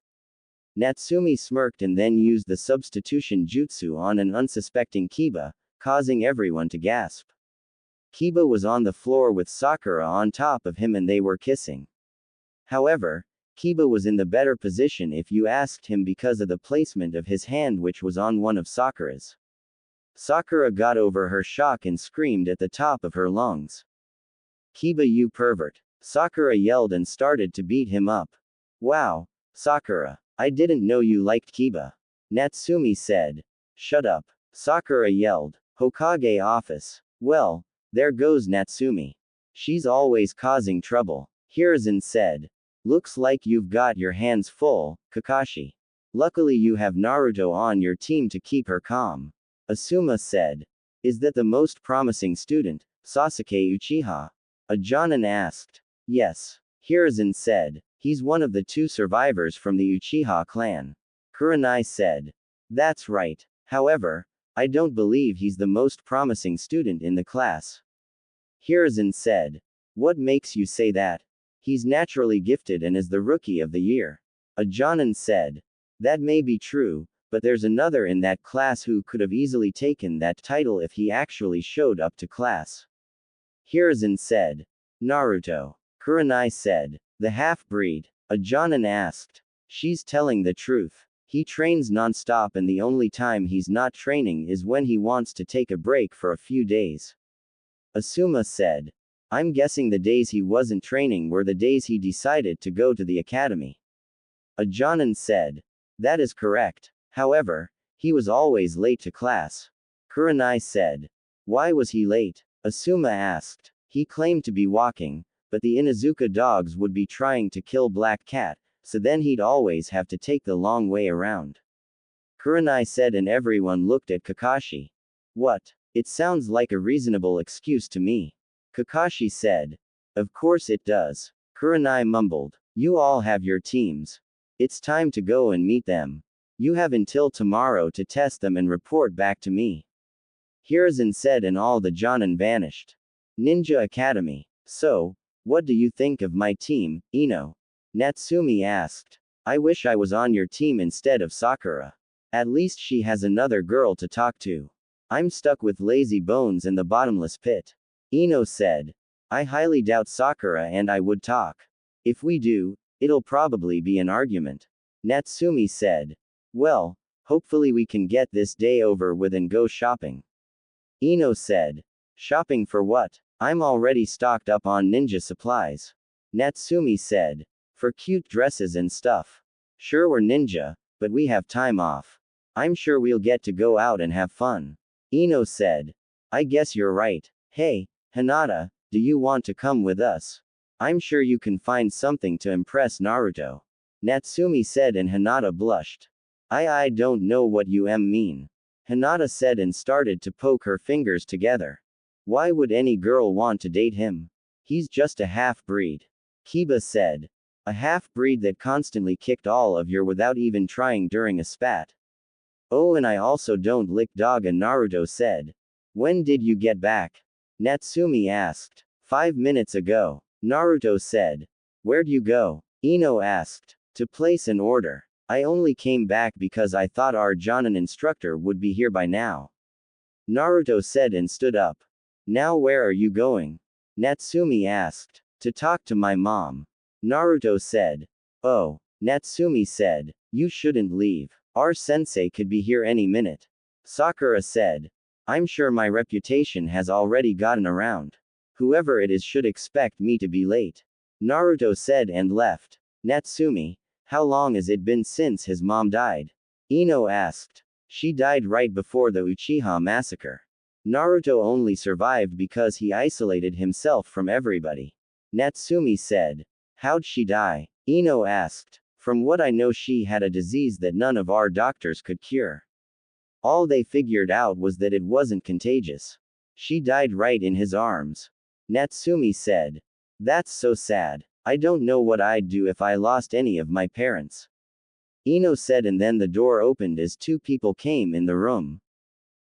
Speaker 1: Natsumi smirked and then used the substitution jutsu on an unsuspecting Kiba, causing everyone to gasp. Kiba was on the floor with Sakura on top of him and they were kissing. However, Kiba was in the better position if you asked him because of the placement of his hand which was on one of Sakura's. Sakura got over her shock and screamed at the top of her lungs. Kiba, you pervert. Sakura yelled and started to beat him up. Wow, Sakura. I didn't know you liked Kiba. Natsumi said. Shut up. Sakura yelled. Hokage office. Well, there goes Natsumi. She's always causing trouble. Hiruzen said. Looks like you've got your hands full, Kakashi. Luckily you have Naruto on your team to keep her calm. Asuma said. Is that the most promising student, Sasuke Uchiha? A Jonin asked. Yes. Hiruzen said. He's one of the 2 survivors from the Uchiha clan. Kurenai said. That's right. However, I don't believe he's the most promising student in the class. Hiruzen said. What makes you say that? He's naturally gifted and is the rookie of the year. A Jonin said. That may be true, but there's another in that class who could have easily taken that title if he actually showed up to class. Hiruzen said. Naruto. Kurenai said. The half-breed. A Jonin asked. She's telling the truth. He trains non-stop and the only time he's not training is when he wants to take a break for a few days. Asuma said. I'm guessing the days he wasn't training were the days he decided to go to the academy. A Jonin said. That is correct. However, he was always late to class. Kurenai said. Why was he late? Asuma asked. He claimed to be walking, but the Inuzuka dogs would be trying to kill Black Cat, so then he'd always have to take the long way around. Kurenai said and everyone looked at Kakashi. What? It sounds like a reasonable excuse to me. Kakashi said. Of course it does. Kurenai mumbled. You all have your teams. It's time to go and meet them. You have until tomorrow to test them and report back to me. Hiruzen said and all the Jonin vanished. Ninja Academy. So, what do you think of my team, Ino? Natsumi asked. I wish I was on your team instead of Sakura. At least she has another girl to talk to. I'm stuck with Lazy Bones and the bottomless pit. Ino said. I highly doubt Sakura and I would talk. If we do, it'll probably be an argument. Natsumi said. Well, hopefully we can get this day over with and go shopping. Ino said. Shopping for what? I'm already stocked up on ninja supplies. Natsumi said. For cute dresses and stuff. Sure we're ninja, but we have time off. I'm sure we'll get to go out and have fun. Ino said. I guess you're right. Hey, Hinata, do you want to come with us? I'm sure you can find something to impress Naruto. Natsumi said and Hinata blushed. I don't know what you mean. Hinata said and started to poke her fingers together. Why would any girl want to date him? He's just a half-breed. Kiba said. A half-breed that constantly kicked all of your without even trying during a spat. Oh, and I also don't lick dog, and Naruto said. When did you get back? Natsumi asked. 5 minutes ago. Naruto said. Where'd you go? Ino asked. To place an order. I only came back because I thought our Jonin instructor would be here by now. Naruto said and stood up. Now where are you going? Natsumi asked. To talk to my mom. Naruto said. Oh. Natsumi said. You shouldn't leave. Our sensei could be here any minute. Sakura said. I'm sure my reputation has already gotten around. Whoever it is should expect me to be late. Naruto said and left. Natsumi. How long has it been since his mom died? Ino asked. She died right before the Uchiha massacre. Naruto only survived because he isolated himself from everybody. Natsumi said. How'd she die? Ino asked. From what I know, she had a disease that none of our doctors could cure. All they figured out was that it wasn't contagious. She died right in his arms. Natsumi said. That's so sad. I don't know what I'd do if I lost any of my parents. Ino said and then the door opened as two people came in the room.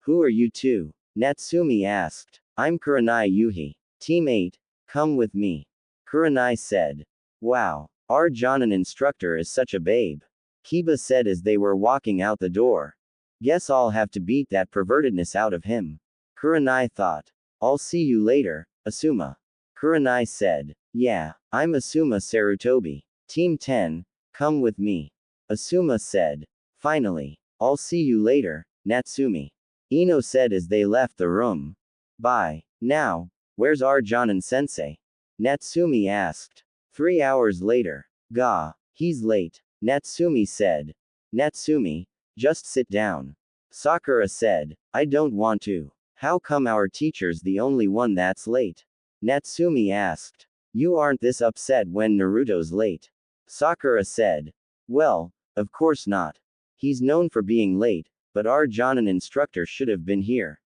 Speaker 1: Who are you two? Natsumi asked. I'm Kurenai Yuhi. Team 8, come with me. Kurenai said. Wow, our Jonin instructor is such a babe. Kiba said as they were walking out the door. Guess I'll have to beat that pervertedness out of him. Kurenai thought. I'll see you later, Asuma. Kurenai said. Yeah, I'm Asuma Sarutobi. Team 10, come with me. Asuma said. Finally. I'll see you later, Natsumi. Ino said as they left the room. Bye. Now, where's our Jonin sensei? Natsumi asked. 3 hours later. Gah, he's late. Natsumi said. Natsumi, just sit down. Sakura said. I don't want to. How come our teacher's the only one that's late? Natsumi asked. You aren't this upset when Naruto's late? Sakura said. Well, of course not. He's known for being late, but our Jonin instructor should have been here.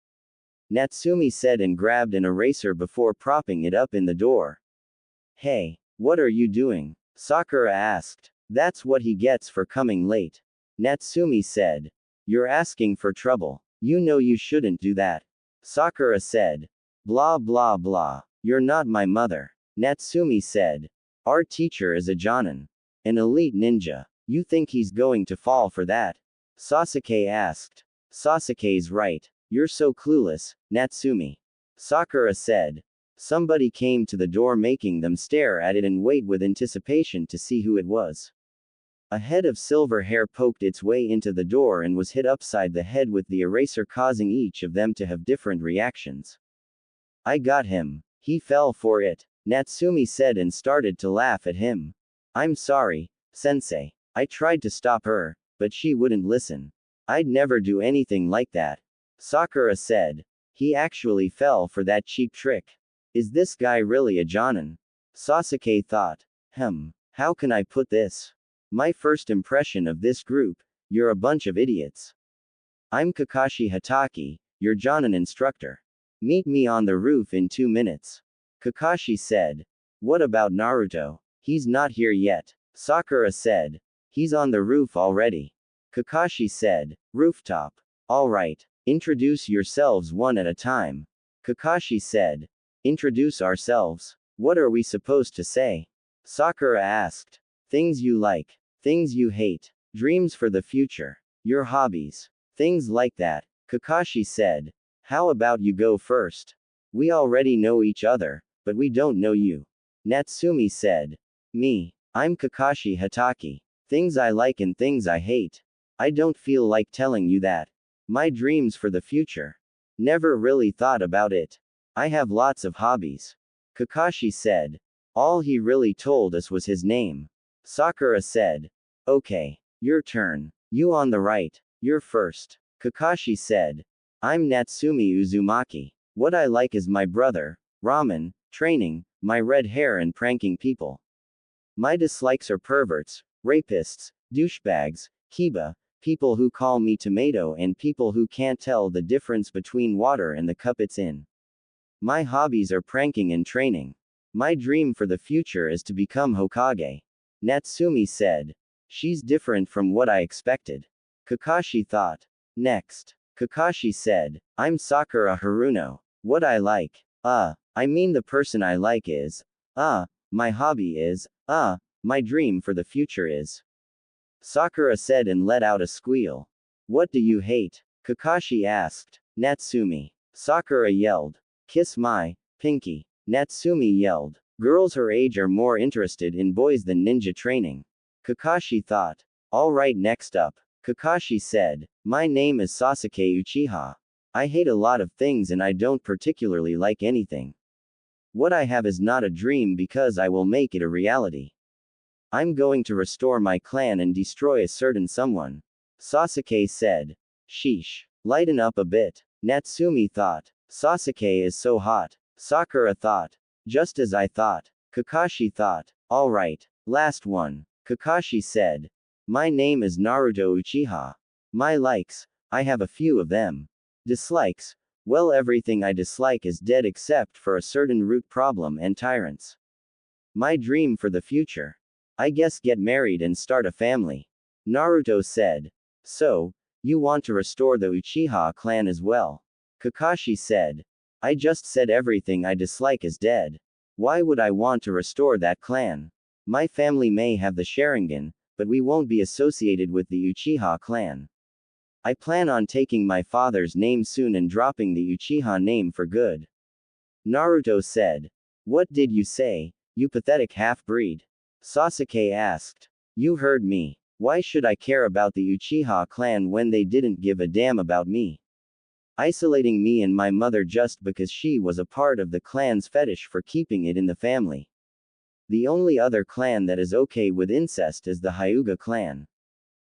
Speaker 1: Natsumi said and grabbed an eraser before propping it up in the door. Hey, what are you doing? Sakura asked. That's what he gets for coming late. Natsumi said. You're asking for trouble. You know you shouldn't do that. Sakura said. Blah blah blah. You're not my mother. Natsumi said. Our teacher is a Jonin. An elite ninja. You think he's going to fall for that? Sasuke asked. Sasuke's right. You're so clueless, Natsumi. Sakura said. Somebody came to the door, making them stare at it and wait with anticipation to see who it was. A head of silver hair poked its way into the door and was hit upside the head with the eraser, causing each of them to have different reactions. I got him. He fell for it, Natsumi said and started to laugh at him. I'm sorry, sensei. I tried to stop her, but she wouldn't listen. I'd never do anything like that. Sakura said. He actually fell for that cheap trick. Is this guy really a Jonin? Sasuke thought. How can I put this? My first impression of this group, you're a bunch of idiots. I'm Kakashi Hatake, your Jonin instructor. Meet me on the roof in 2 minutes. Kakashi said. What about Naruto? He's not here yet. Sakura said. He's on the roof already. Kakashi said. Rooftop. Alright. Introduce yourselves one at a time. Kakashi said. Introduce ourselves. What are we supposed to say? Sakura asked. Things you like. Things you hate. Dreams for the future. Your hobbies. Things like that. Kakashi said. How about you go first? We already know each other, but we don't know you. Natsumi said. Me. I'm Kakashi Hatake. Things I like and things I hate. I don't feel like telling you that. My dreams for the future. Never really thought about it. I have lots of hobbies. Kakashi said. All he really told us was his name. Sakura said. Okay. Your turn. You on the right. You're first. Kakashi said. I'm Natsumi Uzumaki. What I like is my brother, ramen, training, my red hair and pranking people. My dislikes are perverts, rapists, douchebags, kiba, people who call me tomato and people who can't tell the difference between water and the cup it's in. My hobbies are pranking and training. My dream for the future is to become Hokage. Natsumi said. She's different from what I expected. Kakashi thought. Next. Kakashi said. I'm Sakura Haruno. What I like. I mean the person I like is. My hobby is. My dream for the future is. Sakura said and let out a squeal. What do you hate? Kakashi asked. Natsumi. Sakura yelled. Kiss my pinky. Natsumi yelled. Girls her age are more interested in boys than ninja training. Kakashi thought. Alright, next up. Kakashi said. My name is Sasuke Uchiha. I hate a lot of things and I don't particularly like anything. What I have is not a dream because I will make it a reality. I'm going to restore my clan and destroy a certain someone. Sasuke said. Sheesh. Lighten up a bit. Natsumi thought. Sasuke is so hot. Sakura thought. Just as I thought. Kakashi thought. Alright. Last one. Kakashi said. My name is Naruto Uchiha. My likes. I have a few of them. Dislikes. Well, everything I dislike is dead except for a certain root problem and tyrants. My dream for the future. I guess get married and start a family. Naruto said. So, you want to restore the Uchiha clan as well? Kakashi said. I just said everything I dislike is dead. Why would I want to restore that clan? My family may have the Sharingan, but we won't be associated with the Uchiha clan. I plan on taking my father's name soon and dropping the Uchiha name for good. Naruto said. What did you say, you pathetic half-breed? Sasuke asked. You heard me. Why should I care about the Uchiha clan when they didn't give a damn about me? Isolating me and my mother just because she was a part of the clan's fetish for keeping it in the family. The only other clan that is okay with incest is the Hyuga clan.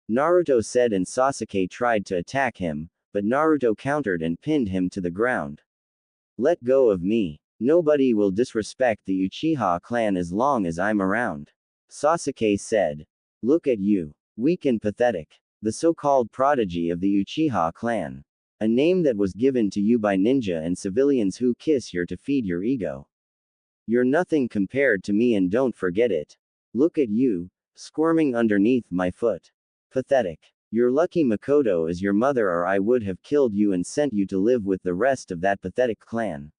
Speaker 1: Naruto said and Sasuke tried to attack him, but Naruto countered and pinned him to the ground. Let go of me. Nobody will disrespect the Uchiha clan as long as I'm around. Sasuke said. Look at you. Weak and pathetic. The so-called prodigy of the Uchiha clan. A name that was given to you by ninja and civilians who kiss you to feed your ego. You're nothing compared to me and don't forget it. Look at you, squirming underneath my foot. Pathetic. You're lucky Makoto is your mother, or I would have killed you and sent you to live with the rest of that pathetic clan.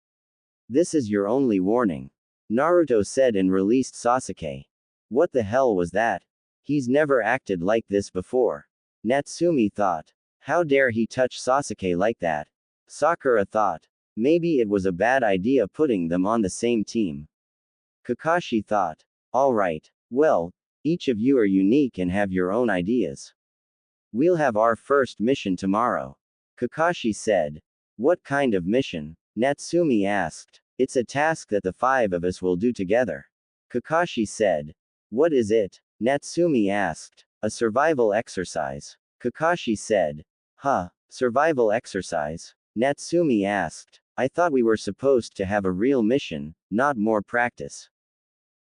Speaker 1: This is your only warning. Naruto said and released Sasuke. What the hell was that? He's never acted like this before. Natsumi thought. How dare he touch Sasuke like that? Sakura thought. Maybe it was a bad idea putting them on the same team. Kakashi thought. Alright, well, each of you are unique and have your own ideas. We'll have our first mission tomorrow. Kakashi said. What kind of mission? Natsumi asked. It's a task that the 5 of us will do together. Kakashi said. What is it? Natsumi asked. A survival exercise. Kakashi said. Huh, survival exercise? Natsumi asked. I thought we were supposed to have a real mission, not more practice.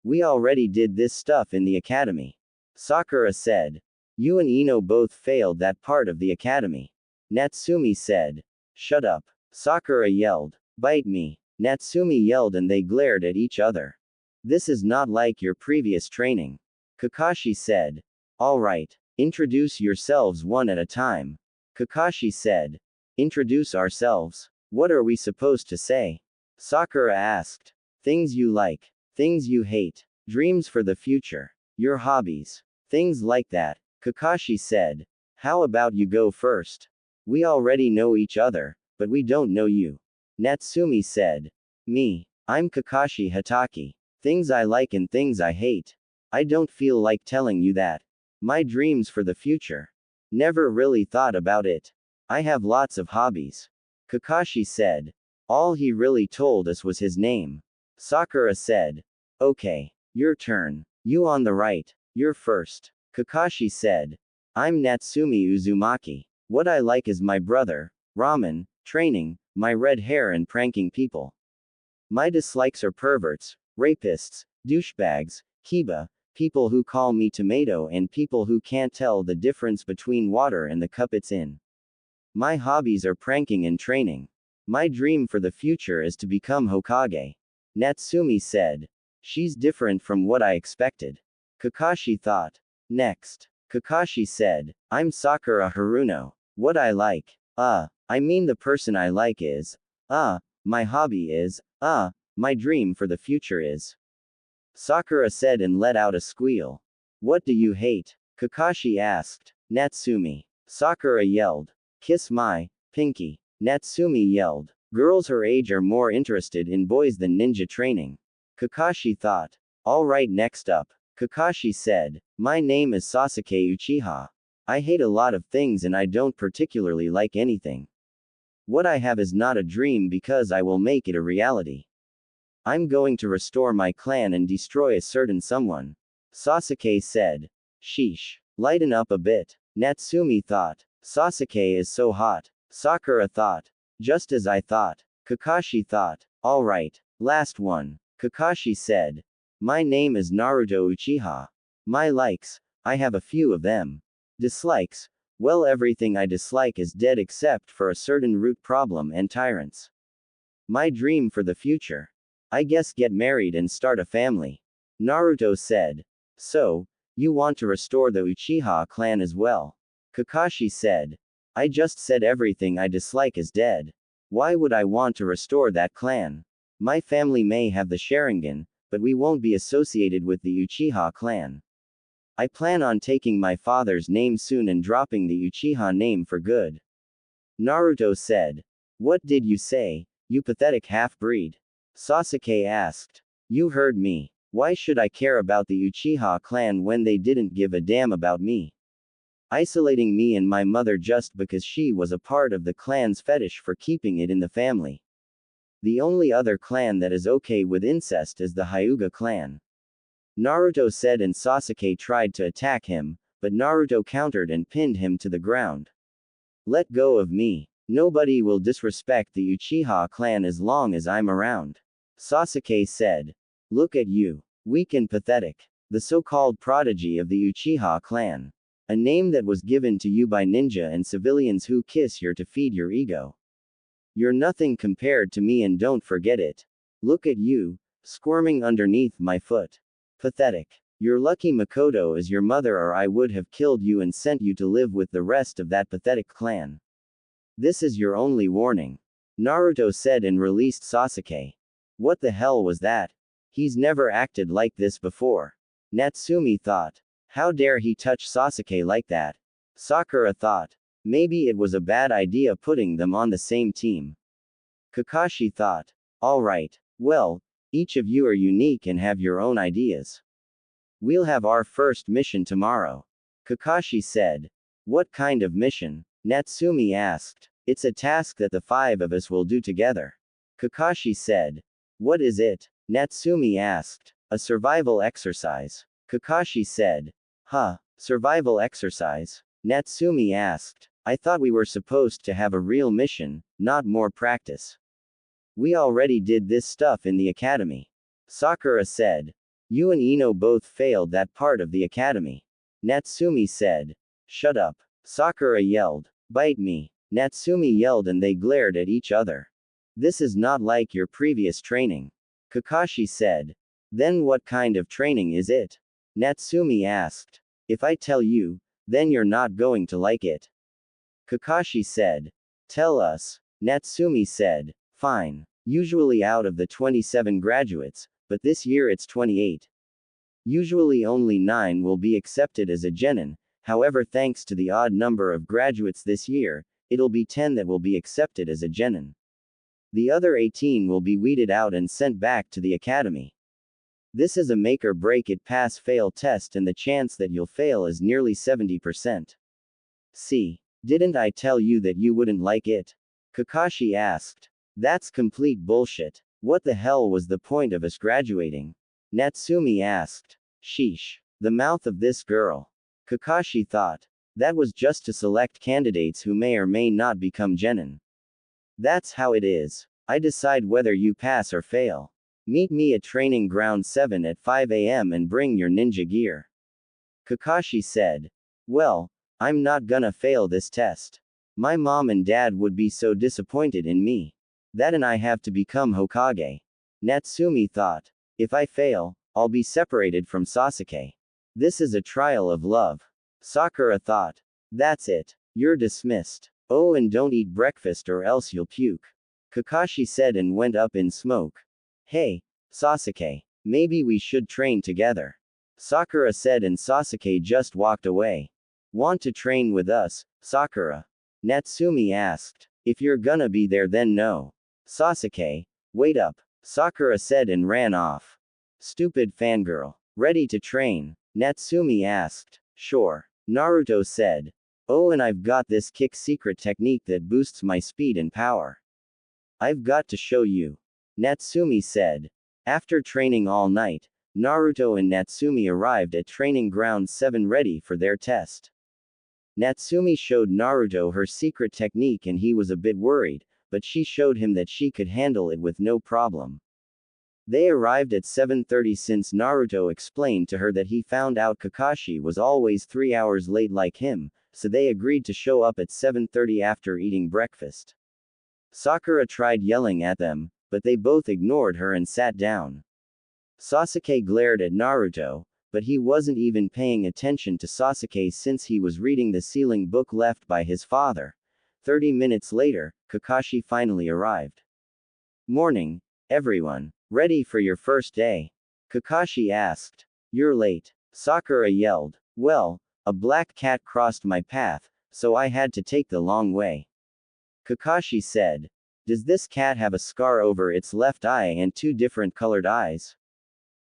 Speaker 1: We already did this stuff in the academy. Sakura said. You and Ino both failed that part of the academy. Natsumi said. Shut up. Sakura yelled. Bite me. Natsumi yelled and they glared at each other. This is not like your previous training. Kakashi said. Alright, introduce yourselves one at a time. Kakashi said. Introduce ourselves? What are we supposed to say? Sakura asked. Things you like. Things you hate. Dreams for the future. Your hobbies. Things like that. Kakashi said. How about you go first? We already know each other, but we don't know you. Natsumi said. Me. I'm Kakashi Hatake. Things I like and things I hate. I don't feel like telling you that. My dreams for the future. Never really thought about it. I have lots of hobbies. Kakashi said. All he really told us was his name. Sakura said. Okay. Your turn. You on the right. You're first. Kakashi said. I'm Natsumi Uzumaki. What I like is my brother, ramen, training, my red hair and pranking people. My dislikes are perverts, rapists, douchebags, kiba, people who call me tomato and people who can't tell the difference between water and the cup it's in. My hobbies are pranking and training. My dream for the future is to become Hokage. Natsumi said. She's different from what I expected. Kakashi thought. Next. Kakashi said. I'm Sakura Haruno. What I like. I mean the person I like is. My hobby is. My dream for the future is. Sakura said and let out a squeal. What do you hate? Kakashi asked. Natsumi. Sakura yelled. Kiss my pinky. Natsumi yelled. Girls her age are more interested in boys than ninja training. Kakashi thought. Alright, next up. Kakashi said. My name is Sasuke Uchiha. I hate a lot of things and I don't particularly like anything. What I have is not a dream because I will make it a reality. I'm going to restore my clan and destroy a certain someone. Sasuke said. Sheesh. Lighten up a bit. Natsumi thought. Sasuke is so hot. Sakura thought. Just as I thought. Kakashi thought. Alright. Last one. Kakashi said. My name is Naruto Uchiha. My likes. I have a few of them. Dislikes. Well, everything I dislike is dead except for a certain root problem and tyrants. My dream for the future. I guess get married and start a family. Naruto said. So, you want to restore the Uchiha clan as well? Kakashi said. I just said everything I dislike is dead. Why would I want to restore that clan? My family may have the Sharingan, but we won't be associated with the Uchiha clan. I plan on taking my father's name soon and dropping the Uchiha name for good. Naruto said. What did you say, you pathetic half-breed? Sasuke asked. You heard me. Why should I care about the Uchiha clan when they didn't give a damn about me? Isolating me and my mother just because she was a part of the clan's fetish for keeping it in the family. The only other clan that is okay with incest is the Hyuga clan. Naruto said and Sasuke tried to attack him, but Naruto countered and pinned him to the ground. Let go of me. Nobody will disrespect the Uchiha clan as long as I'm around. Sasuke said. Look at you. Weak and pathetic. The so-called prodigy of the Uchiha clan. A name that was given to you by ninja and civilians who kiss your to feed your ego. You're nothing compared to me and don't forget it. Look at you, squirming underneath my foot. Pathetic. You're lucky Makoto is your mother, or I would have killed you and sent you to live with the rest of that pathetic clan. This is your only warning. Naruto said and released Sasuke. What the hell was that? He's never acted like this before. Natsumi thought. How dare he touch Sasuke like that? Sakura thought. Maybe it was a bad idea putting them on the same team. Kakashi thought. Alright, well, each of you are unique and have your own ideas. We'll have our first mission tomorrow. Kakashi said. What kind of mission? Natsumi asked. It's a task that the 5 of us will do together. Kakashi said. What is it? Natsumi asked. A survival exercise. Kakashi said. Huh, survival exercise? Natsumi asked. I thought we were supposed to have a real mission, not more practice. We already did this stuff in the academy. Sakura said. You and Ino both failed that part of the academy. Natsumi said. Shut up. Sakura yelled. Bite me. Natsumi yelled and they glared at each other. This is not like your previous training. Kakashi said. Then what kind of training is it? Natsumi asked. If I tell you, then you're not going to like it. Kakashi said. Tell us. Natsumi said. Fine. Usually out of the 27 graduates, but this year it's 28. Usually only 9 will be accepted as a genin, however thanks to the odd number of graduates this year, it'll be 10 that will be accepted as a genin. The other 18 will be weeded out and sent back to the academy. This is a make or break it pass-fail test and the chance that you'll fail is nearly 70%. See, didn't I tell you that you wouldn't like it? Kakashi asked. That's complete bullshit. What the hell was the point of us graduating? Natsumi asked. Sheesh. The mouth of this girl. Kakashi thought. That was just to select candidates who may or may not become genin. That's how it is. I decide whether you pass or fail. Meet me at Training Ground 7 at 5 a.m. and bring your ninja gear. Kakashi said. Well, I'm not gonna fail this test. My mom and dad would be so disappointed in me. That and I have to become Hokage. Natsumi thought. If I fail, I'll be separated from Sasuke. This is a trial of love. Sakura thought. That's it. You're dismissed. Oh, and don't eat breakfast or else you'll puke. Kakashi said and went up in smoke. Hey, Sasuke. Maybe we should train together. Sakura said and Sasuke just walked away. Want to train with us, Sakura? Natsumi asked. If you're gonna be there then no. Sasuke, wait up. Sakura said and ran off. Stupid fangirl. Ready to train? Natsumi asked. Sure. Naruto said. Oh, and I've got this kick secret technique that boosts my speed and power. I've got to show you. Natsumi said. After training all night, Naruto and Natsumi arrived at Training Ground 7 ready for their test. Natsumi showed Naruto her secret technique and he was a bit worried, but she showed him that she could handle it with no problem. They arrived at 7:30 since Naruto explained to her that he found out Kakashi was always 3 hours late like him, so they agreed to show up at 7:30 after eating breakfast. Sakura tried yelling at them, but they both ignored her and sat down. Sasuke glared at Naruto, but he wasn't even paying attention to Sasuke since he was reading the sealing book left by his father. 30 minutes later, Kakashi finally arrived. Morning, everyone. Ready for your first day? Kakashi asked. You're late. Sakura yelled. Well, a black cat crossed my path, so I had to take the long way. Kakashi said. Does this cat have a scar over its left eye and 2 different colored eyes?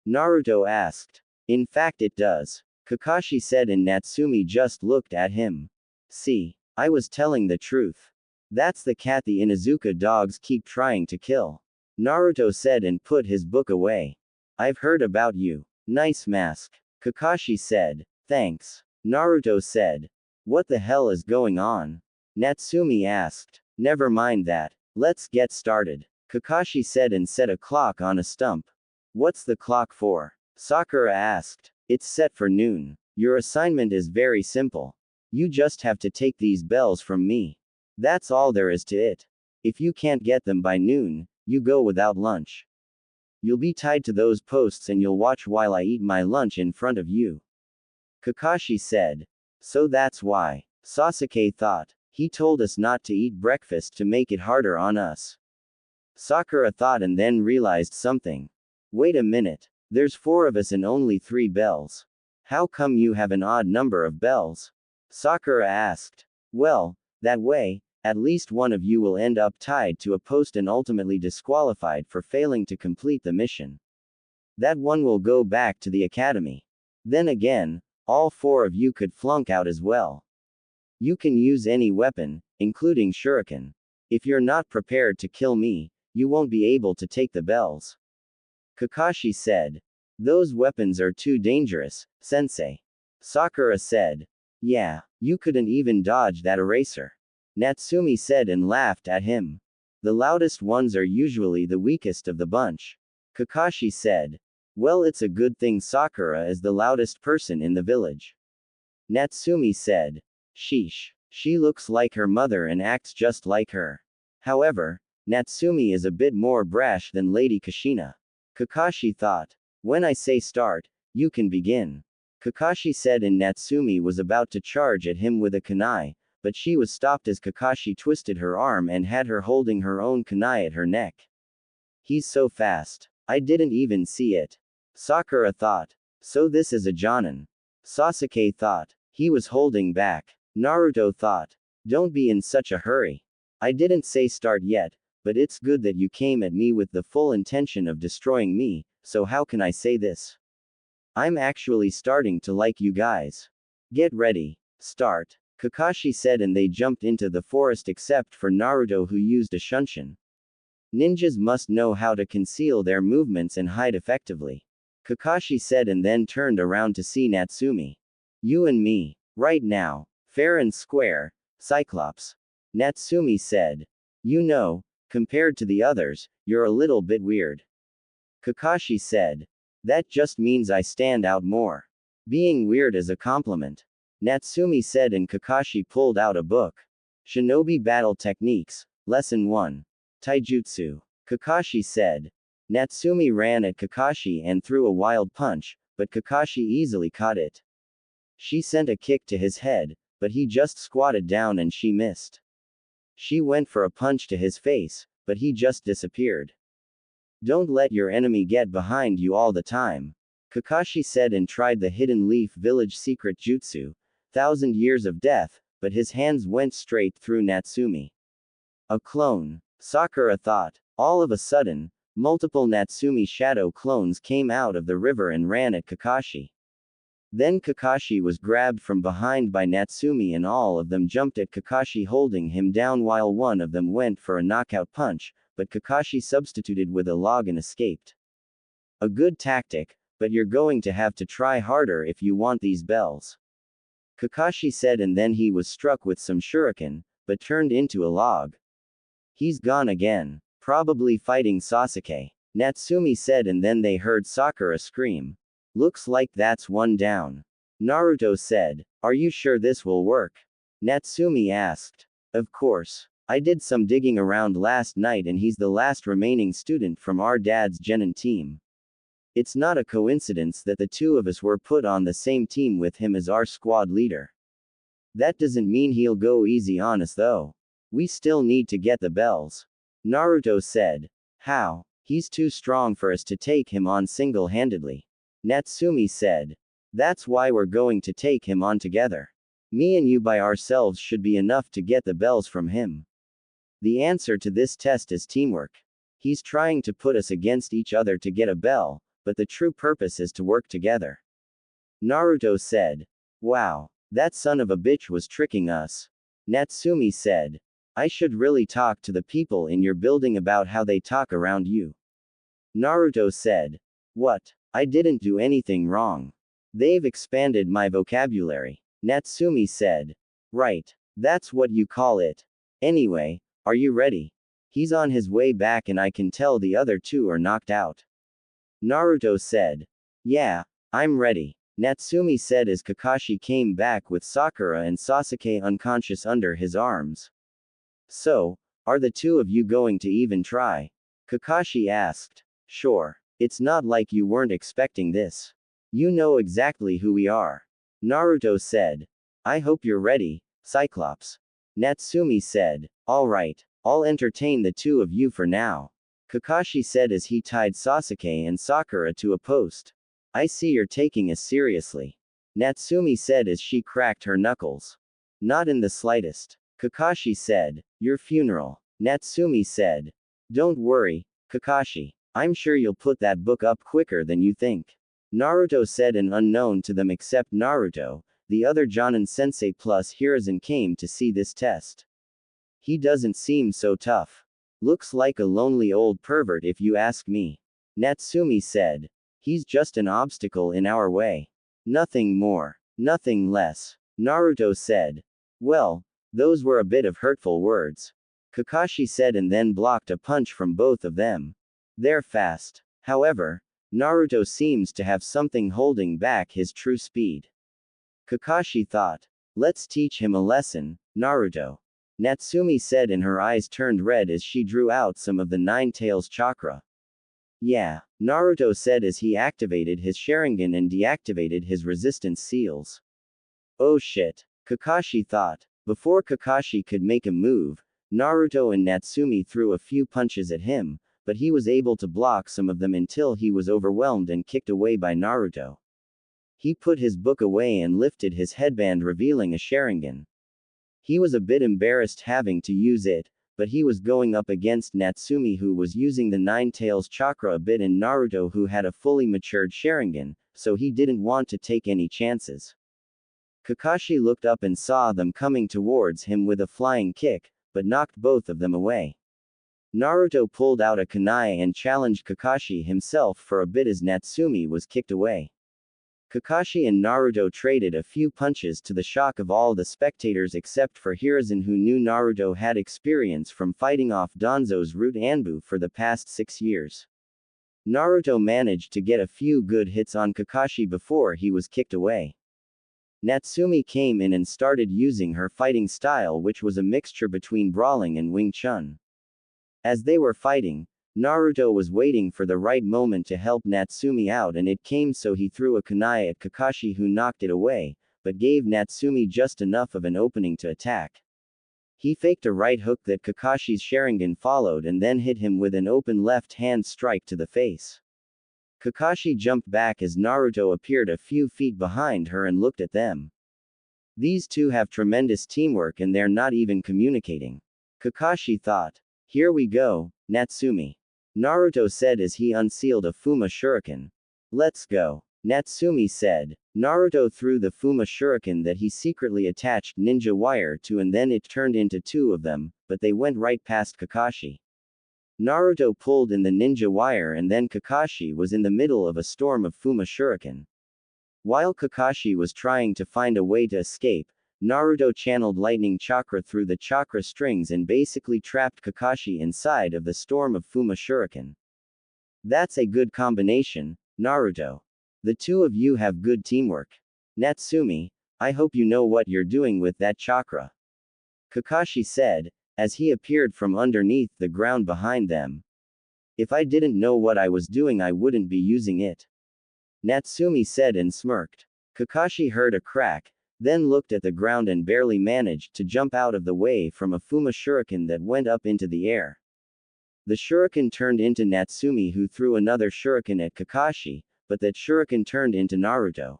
Speaker 1: Naruto asked. In fact it does. Kakashi said and Natsumi just looked at him. See, I was telling the truth. That's the cat the Inuzuka dogs keep trying to kill. Naruto said and put his book away. I've heard about you. Nice mask. Kakashi said. Thanks. Naruto said. What the hell is going on? Natsumi asked. Never mind that. Let's get started. Kakashi said and set a clock on a stump. What's the clock for? Sakura asked. It's set for noon. Your assignment is very simple. You just have to take these bells from me. That's all there is to it. If you can't get them by noon, you go without lunch. You'll be tied to those posts and you'll watch while I eat my lunch in front of you. Kakashi said. So that's why. Sasuke thought. He told us not to eat breakfast to make it harder on us. Sakura thought and then realized something. Wait a minute. There's 4 of us and only 3 bells. How come you have an odd number of bells? Sakura asked. Well, that way, at least one of you will end up tied to a post and ultimately disqualified for failing to complete the mission. That one will go back to the academy. Then again, all 4 of you could flunk out as well. You can use any weapon, including shuriken. If you're not prepared to kill me, you won't be able to take the bells. Kakashi said. Those weapons are too dangerous, sensei. Sakura said. Yeah, you couldn't even dodge that eraser. Natsumi said and laughed at him. The loudest ones are usually the weakest of the bunch. Kakashi said. Well, it's a good thing Sakura is the loudest person in the village. Natsumi said. Sheesh. She looks like her mother and acts just like her. However, Natsumi is a bit more brash than Lady Kushina. Kakashi thought. When I say start, you can begin. Kakashi said and Natsumi was about to charge at him with a kunai, but she was stopped as Kakashi twisted her arm and had her holding her own kunai at her neck. He's so fast. I didn't even see it. Sakura thought. So this is a Jonin. Sasuke thought. He was holding back. Naruto thought. Don't be in such a hurry. I didn't say start yet, but it's good that you came at me with the full intention of destroying me, so how can I say this? I'm actually starting to like you guys. Get ready. Start. Kakashi said and they jumped into the forest except for Naruto who used a shunshin. Ninjas must know how to conceal their movements and hide effectively. Kakashi said and then turned around to see Natsumi. You and me. Right now. Fair and square. Cyclops. Natsumi said. You know, compared to the others, you're a little bit weird. Kakashi said. That just means I stand out more. Being weird is a compliment. Natsumi said and Kakashi pulled out a book. Shinobi Battle Techniques, Lesson 1. Taijutsu. Kakashi said. Natsumi ran at Kakashi and threw a wild punch, but Kakashi easily caught it. She sent a kick to his head, but he just squatted down and she missed. She went for a punch to his face, but he just disappeared. Don't let your enemy get behind you all the time. Kakashi said and tried the Hidden Leaf Village secret jutsu, 1,000 Years of Death, but his hands went straight through Natsumi. A clone. Sakura thought. All of a sudden, multiple Natsumi shadow clones came out of the river and ran at Kakashi. Then Kakashi was grabbed from behind by Natsumi and all of them jumped at Kakashi holding him down while one of them went for a knockout punch, but Kakashi substituted with a log and escaped. A good tactic, but you're going to have to try harder if you want these bells. Kakashi said and then he was struck with some shuriken, but turned into a log. He's gone again. Probably fighting Sasuke. Natsumi said and then they heard Sakura scream. Looks like that's one down. Naruto said. Are you sure this will work? Natsumi asked. Of course. I did some digging around last night and he's the last remaining student from our dad's genin team. It's not a coincidence that the 2 of us were put on the same team with him as our squad leader. That doesn't mean he'll go easy on us though. We still need to get the bells. Naruto said. How? He's too strong for us to take him on single-handedly. Natsumi said. That's why we're going to take him on together. Me and you by ourselves should be enough to get the bells from him. The answer to this test is teamwork. He's trying to put us against each other to get a bell, but the true purpose is to work together. Naruto said. Wow, that son of a bitch was tricking us. Natsumi said. I should really talk to the people in your building about how they talk around you. Naruto said. What? I didn't do anything wrong. They've expanded my vocabulary. Natsumi said. Right. That's what you call it. Anyway, are you ready? He's on his way back and I can tell the other 2 are knocked out. Naruto said. Yeah, I'm ready. Natsumi said as Kakashi came back with Sakura and Sasuke unconscious under his arms. So, are the 2 of you going to even try? Kakashi asked. Sure. It's not like you weren't expecting this. You know exactly who we are. Naruto said. I hope you're ready, Cyclops. Natsumi said. All right, I'll entertain the two of you for now. Kakashi said as he tied Sasuke and Sakura to a post. I see you're taking us seriously. Natsumi said as she cracked her knuckles. Not in the slightest. Kakashi said. Your funeral. Natsumi said. Don't worry, Kakashi. I'm sure you'll put that book up quicker than you think. Naruto said, and unknown to them except Naruto, the other Jonin sensei plus Hiruzen came to see this test. He doesn't seem so tough. Looks like a lonely old pervert if you ask me. Natsumi said. He's just an obstacle in our way. Nothing more. Nothing less. Naruto said. Well, those were a bit of hurtful words. Kakashi said and then blocked a punch from both of them. They're fast. However, Naruto seems to have something holding back his true speed. Kakashi thought. Let's teach him a lesson, Naruto. Natsumi said and her eyes turned red as she drew out some of the Nine Tails chakra. Yeah, Naruto said as he activated his Sharingan and deactivated his resistance seals. Oh shit, Kakashi thought. Before Kakashi could make a move, Naruto and Natsumi threw a few punches at him, but he was able to block some of them until he was overwhelmed and kicked away by Naruto. He put his book away and lifted his headband revealing a Sharingan. He was a bit embarrassed having to use it, but he was going up against Natsumi who was using the Nine Tails chakra a bit and Naruto who had a fully matured Sharingan, so he didn't want to take any chances. Kakashi looked up and saw them coming towards him with a flying kick, but knocked both of them away. Naruto pulled out a kunai and challenged Kakashi himself for a bit as Natsumi was kicked away. Kakashi and Naruto traded a few punches to the shock of all the spectators except for Hiruzen who knew Naruto had experience from fighting off Danzo's root Anbu for the past 6 years. Naruto managed to get a few good hits on Kakashi before he was kicked away. Natsumi came in and started using her fighting style which was a mixture between brawling and Wing Chun. As they were fighting, Naruto was waiting for the right moment to help Natsumi out and it came so he threw a kunai at Kakashi who knocked it away, but gave Natsumi just enough of an opening to attack. He faked a right hook that Kakashi's Sharingan followed and then hit him with an open left hand strike to the face. Kakashi jumped back as Naruto appeared a few feet behind her and looked at them. These two have tremendous teamwork and they're not even communicating. Kakashi thought. Here we go, Natsumi. Naruto said as he unsealed a Fuma Shuriken. Let's go. Natsumi said. Naruto threw the Fuma Shuriken that he secretly attached ninja wire to and then it turned into 2 of them, but they went right past Kakashi. Naruto pulled in the ninja wire and then Kakashi was in the middle of a storm of Fuma Shuriken. While Kakashi was trying to find a way to escape, Naruto channeled lightning chakra through the chakra strings and basically trapped Kakashi inside of the storm of Fuma Shuriken. That's a good combination, Naruto. The two of you have good teamwork. Natsumi, I hope you know what you're doing with that chakra. Kakashi said, as he appeared from underneath the ground behind them. If I didn't know what I was doing I wouldn't be using it. Natsumi said and smirked. Kakashi heard a crack, then looked at the ground and barely managed to jump out of the way from a Fuma Shuriken that went up into the air. The Shuriken turned into Natsumi who threw another Shuriken at Kakashi, but that Shuriken turned into Naruto.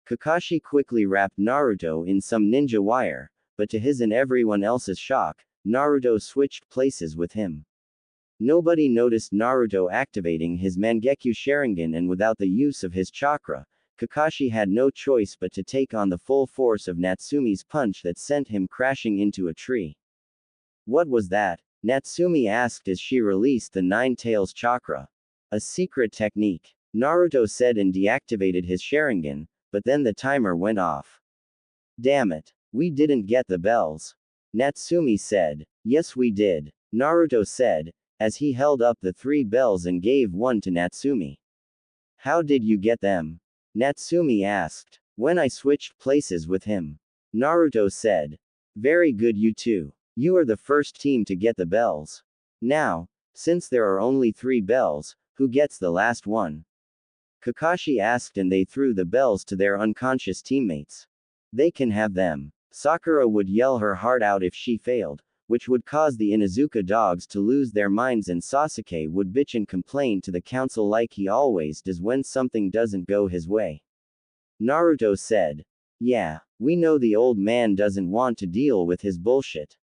Speaker 1: Kakashi quickly wrapped Naruto in some ninja wire, but to his and everyone else's shock, Naruto switched places with him. Nobody noticed Naruto activating his Mangekyo Sharingan and without the use of his chakra, Kakashi had no choice but to take on the full force of Natsumi's punch that sent him crashing into a tree. What was that? Natsumi asked as she released the Nine Tails chakra. A secret technique. Naruto said and deactivated his Sharingan, but then the timer went off. Damn it. We didn't get the bells. Natsumi said. Yes we did. Naruto said, as he held up the 3 bells and gave one to Natsumi. How did you get them? Natsumi asked. When I switched places with him. Naruto said. Very good you two. You are the first team to get the bells. Now, since there are only 3 bells, Who gets the last one? Kakashi asked, and they threw the bells to their unconscious teammates. They can have them. Sakura would yell her heart out if she failed, which would cause the Inuzuka dogs to lose their minds, and Sasuke would bitch and complain to the council like he always does when something doesn't go his way. Naruto said. Yeah, we know the old man doesn't want to deal with his bullshit.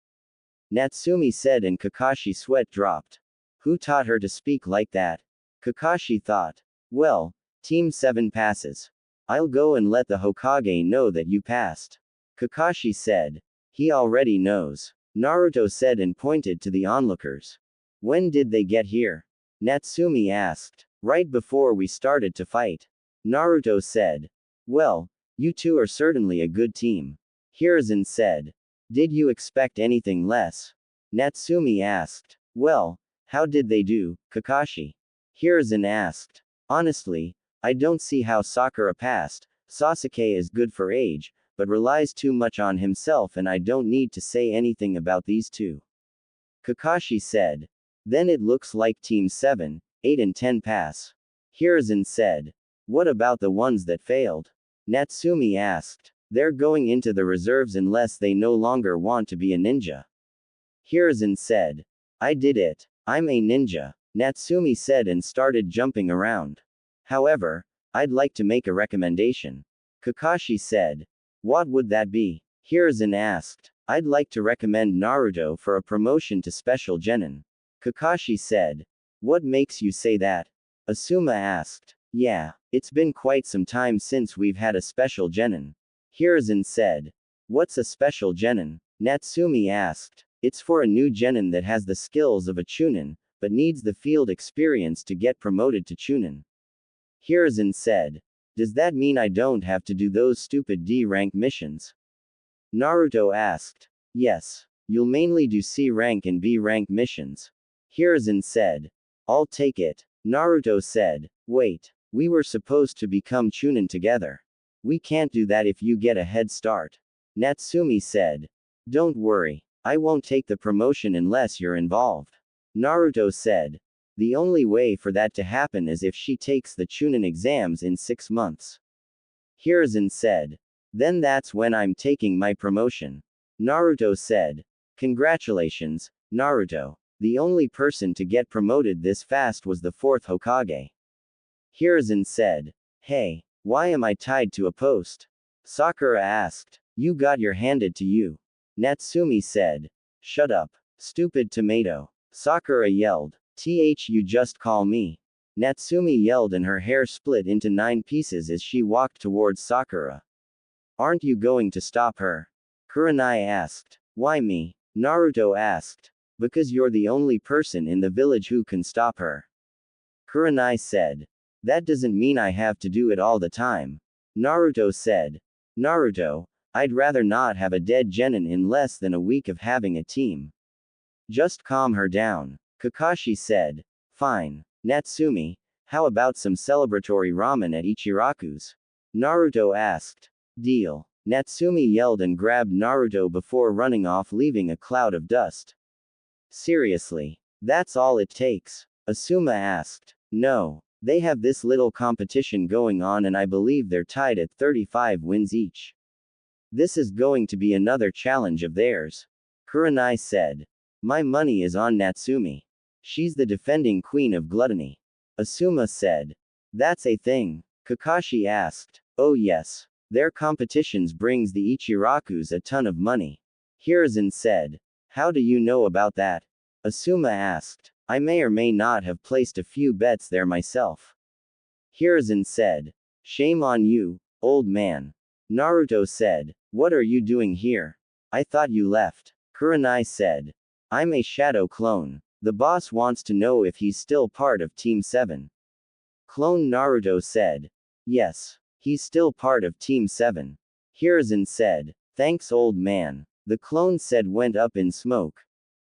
Speaker 1: Natsumi said, and Kakashi's sweat dropped. Who taught her to speak like that? Kakashi thought. Well, Team 7 passes. I'll go and let the Hokage know that you passed. Kakashi said. He already knows. Naruto said and pointed to the onlookers. When did they get here? Natsumi asked. Right before we started to fight. Naruto said. Well, you two are certainly a good team. Hiruzen said. Did you expect anything less? Natsumi asked. Well, how did they do, Kakashi? Hiruzen asked. Honestly, I don't see how Sakura passed. Sasuke is good for age, but relies too much on himself, and I don't need to say anything about these two. Kakashi said. Then it looks like Team 7, 8 and 10 pass. Hiruzen said. What about the ones that failed? Natsumi asked. They're going into the reserves unless they no longer want to be a ninja. Hiruzen said. I did it. I'm a ninja. Natsumi said and started jumping around. However, I'd like to make a recommendation. Kakashi said. What would that be? Hiruzen asked. I'd like to recommend Naruto for a promotion to Special Genin. Kakashi said. What makes you say that? Asuma asked. Yeah, it's been quite some time since we've had a Special Genin. Hiruzen said. What's a Special Genin? Natsumi asked. It's for a new Genin that has the skills of a Chunin, but needs the field experience to get promoted to Chunin. Hiruzen said. Does that mean I don't have to do those stupid D-rank missions? Naruto asked. Yes. You'll mainly do C-rank and B-rank missions. Hiruzen said. I'll take it. Naruto said. Wait. We were supposed to become Chunin together. We can't do that if you get a head start. Natsumi said. Don't worry. I won't take the promotion unless you're involved. Naruto said. The only way for that to happen is if she takes the Chunin exams in 6 months. Hiruzen said. Then that's when I'm taking my promotion. Naruto said. Congratulations, Naruto. The only person to get promoted this fast was the 4th Hokage. Hiruzen said. Hey, why am I tied to a post? Sakura asked. You got your handed to you. Natsumi said. Shut up, stupid tomato. Sakura yelled. You just call me. Natsumi yelled and her hair split into 9 pieces as she walked towards Sakura. Aren't you going to stop her? Kurenai asked. Why me? Naruto asked. Because you're the only person in the village who can stop her. Kurenai said. That doesn't mean I have to do it all the time. Naruto said. Naruto, I'd rather not have a dead Genin in less than a week of having a team. Just calm her down. Kakashi said. Fine. Natsumi, how about some celebratory ramen at Ichiraku's? Naruto asked. Deal. Natsumi yelled and grabbed Naruto before running off, leaving a cloud of dust. Seriously? That's all it takes? Asuma asked. No. They have this little competition going on and I believe they're tied at 35 wins each. This is going to be another challenge of theirs. Kurenai said. My money is on Natsumi. She's the defending queen of gluttony. Asuma said. That's a thing? Kakashi asked. Oh yes. Their competitions brings the Ichirakus a ton of money. Hiruzen said. How do you know about that? Asuma asked. I may or may not have placed a few bets there myself. Hiruzen said. Shame on you, old man. Naruto said. What are you doing here? I thought you left. Kurenai said. I'm a shadow clone. The boss wants to know if he's still part of Team 7. Clone Naruto said. Yes. He's still part of Team 7. Hiruzen said. Thanks old man. The clone said went up in smoke.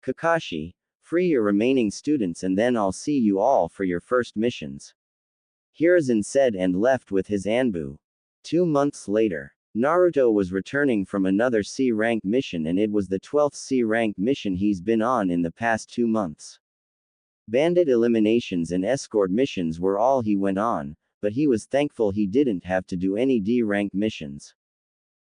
Speaker 1: Kakashi, free your remaining students and then I'll see you all for your first missions. Hiruzen said and left with his Anbu. 2 months later, Naruto was returning from another C-rank mission and it was the 12th C-rank mission he's been on in the past 2 months. Bandit eliminations and escort missions were all he went on, but he was thankful he didn't have to do any D-rank missions.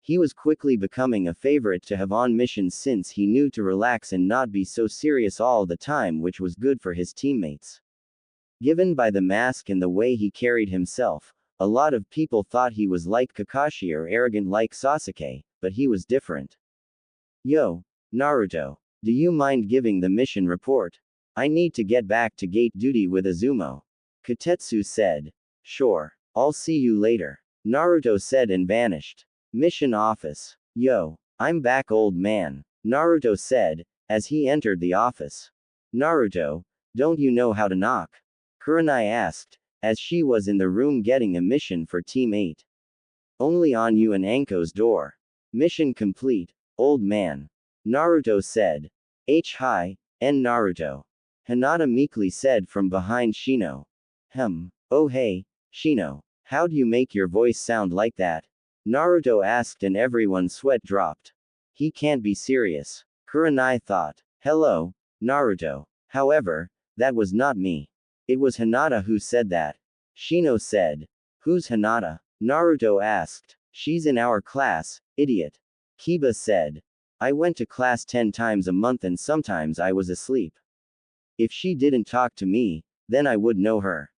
Speaker 1: He was quickly becoming a favorite to have on missions since he knew to relax and not be so serious all the time, which was good for his teammates. Given by the mask and the way he carried himself, a lot of people thought he was like Kakashi or arrogant like Sasuke, but he was different. Yo, Naruto, do you mind giving the mission report? I need to get back to gate duty with Izumo. Kotetsu said. Sure, I'll see you later, Naruto said and vanished. Mission office. Yo, I'm back, old man, Naruto said, as he entered the office. Naruto, don't you know how to knock? Kurenai asked, as she was in the room getting a mission for Team 8. Only on you and Anko's door. Mission complete, old man, Naruto said. Hi, N Naruto. Hinata meekly said from behind Shino. Oh hey, Shino, how'd you make your voice sound like that? Naruto asked and everyone's sweat dropped. He can't be serious, Kurenai thought. Hello, Naruto. However, that was not me. It was Hinata who said that. Shino said. Who's Hinata? Naruto asked. She's in our class, idiot. Kiba said. I went to class 10 times a month and sometimes I was asleep. If she didn't talk to me, then I would know her.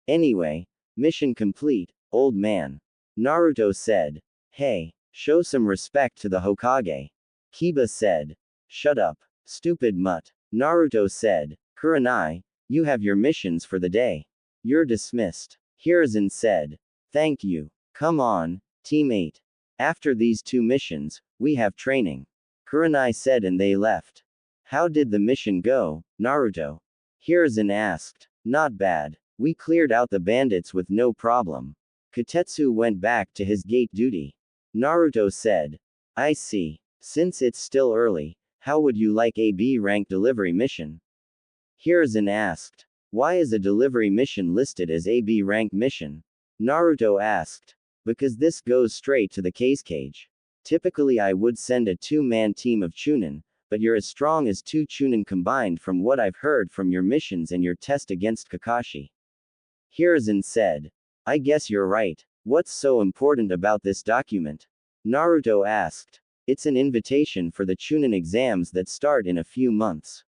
Speaker 1: Anyway, mission complete, old man. Naruto said. Hey, show some respect to the Hokage. Kiba said. Shut up, stupid mutt. Naruto said. Kurenai, you have your missions for the day. You're dismissed. Hiruzen said. Thank you. Come on, Team 8. After these 2 missions, we have training. Kurenai said and they left. How did the mission go, Naruto? Hiruzen asked. Not bad. We cleared out the bandits with no problem. Kotetsu went back to his gate duty. Naruto said. I see. Since it's still early, how would you like a B-rank delivery mission? Hiruzen asked. Why is a delivery mission listed as a B-rank mission? Naruto asked. Because this goes straight to the case cage. Typically I would send a 2-man team of Chunin, but you're as strong as 2 Chunin combined from what I've heard from your missions and your test against Kakashi. Hiruzen said. I guess you're right. What's so important about this document? Naruto asked. It's an invitation for the Chunin exams that start in a few months.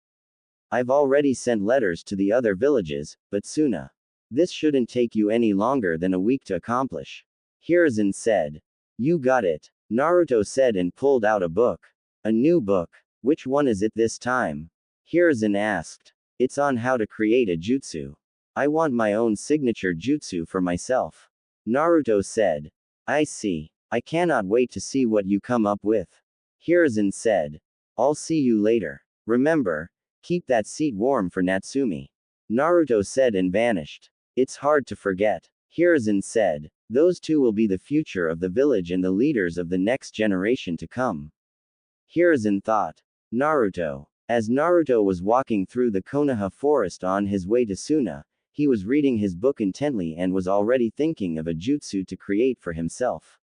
Speaker 1: I've already sent letters to the other villages, but Suna. This shouldn't take you any longer than a week to accomplish. Hiruzen said. You got it, Naruto said and pulled out a book. A new book. Which one is it this time? Hiruzen asked. It's on how to create a jutsu. I want my own signature jutsu for myself. Naruto said. I see. I cannot wait to see what you come up with. Hiruzen said. I'll see you later. Remember, keep that seat warm for Natsumi. Naruto said and vanished. It's hard to forget. Hiruzen said. Those 2 will be the future of the village and the leaders of the next generation to come. Hiruzen thought. Naruto. As Naruto was walking through the Konoha forest on his way to Suna, he was reading his book intently and was already thinking of a jutsu to create for himself.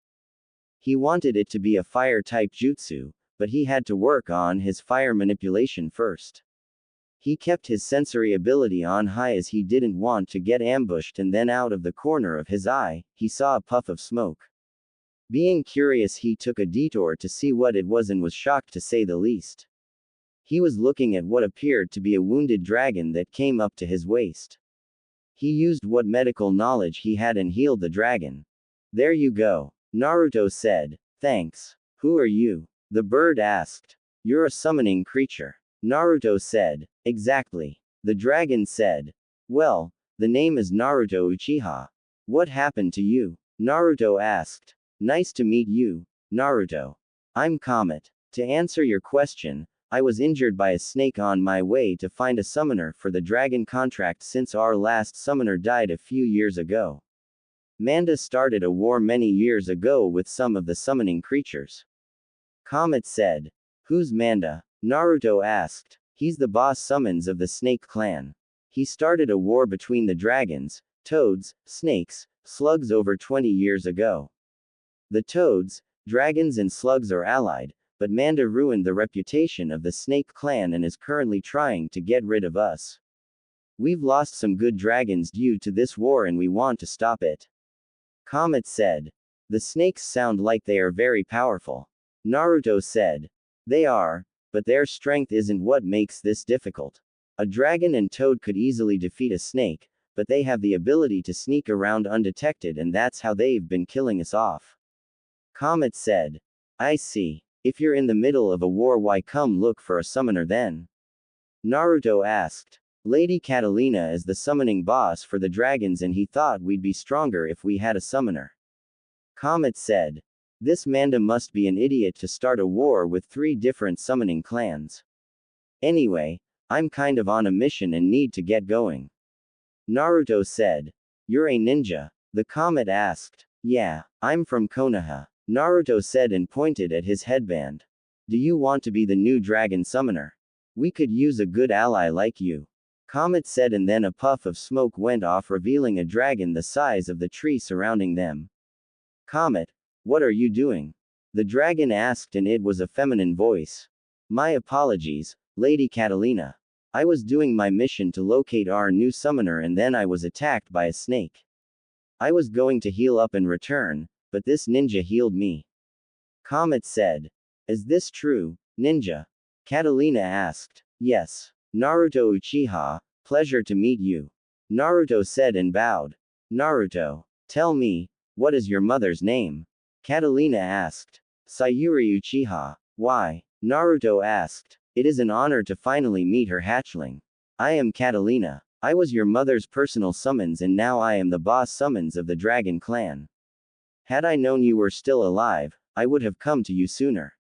Speaker 1: He wanted it to be a fire-type jutsu, but he had to work on his fire manipulation first. He kept his sensory ability on high as he didn't want to get ambushed, and then out of the corner of his eye, he saw a puff of smoke. Being curious, he took a detour to see what it was and was shocked to say the least. He was looking at what appeared to be a wounded dragon that came up to his waist. He used what medical knowledge he had and healed the dragon. There you go, Naruto said. Thanks. Who are you? The bird asked. You're a summoning creature. Naruto said. Exactly. The dragon said. Well, the name is Naruto Uchiha. What happened to you? Naruto asked. Nice to meet you, Naruto. I'm Comet. To answer your question, I was injured by a snake on my way to find a summoner for the dragon contract since our last summoner died a few years ago. Manda started a war many years ago with some of the summoning creatures. Comet said. Who's Manda? Naruto asked. He's the boss summons of the Snake Clan. He started a war between the dragons, toads, snakes, slugs over 20 years ago. The toads, dragons and slugs are allied, but Manda ruined the reputation of the Snake Clan and is currently trying to get rid of us. We've lost some good dragons due to this war and we want to stop it. Comet said. The snakes sound like they are very powerful. Naruto said. They are, but their strength isn't what makes this difficult. A dragon and toad could easily defeat a snake, but they have the ability to sneak around undetected and that's how they've been killing us off. Comet said. I see. If you're in the middle of a war, why come look for a summoner then? Naruto asked. Lady Catalina is the summoning boss for the dragons and he thought we'd be stronger if we had a summoner. Comet said. This Manda must be an idiot to start a war with 3 different summoning clans. Anyway, I'm kind of on a mission and need to get going. Naruto said. You're a ninja? The Comet asked. Yeah, I'm from Konoha. Naruto said and pointed at his headband. Do you want to be the new dragon summoner? We could use a good ally like you. Comet said and then a puff of smoke went off revealing a dragon the size of the tree surrounding them. Comet, what are you doing? The dragon asked and it was a feminine voice. My apologies, Lady Catalina. I was doing my mission to locate our new summoner and then I was attacked by a snake. I was going to heal up and return, but this ninja healed me. Comet said. Is this true, ninja? Catalina asked. Yes. Naruto Uchiha, pleasure to meet you. Naruto said and bowed. Naruto, tell me, what is your mother's name? Catalina asked. Sayuri Uchiha. Why? Naruto asked. It is an honor to finally meet her hatchling. I am Catalina. I was your mother's personal summons and now I am the boss summons of the Dragon Clan. Had I known you were still alive, I would have come to you sooner.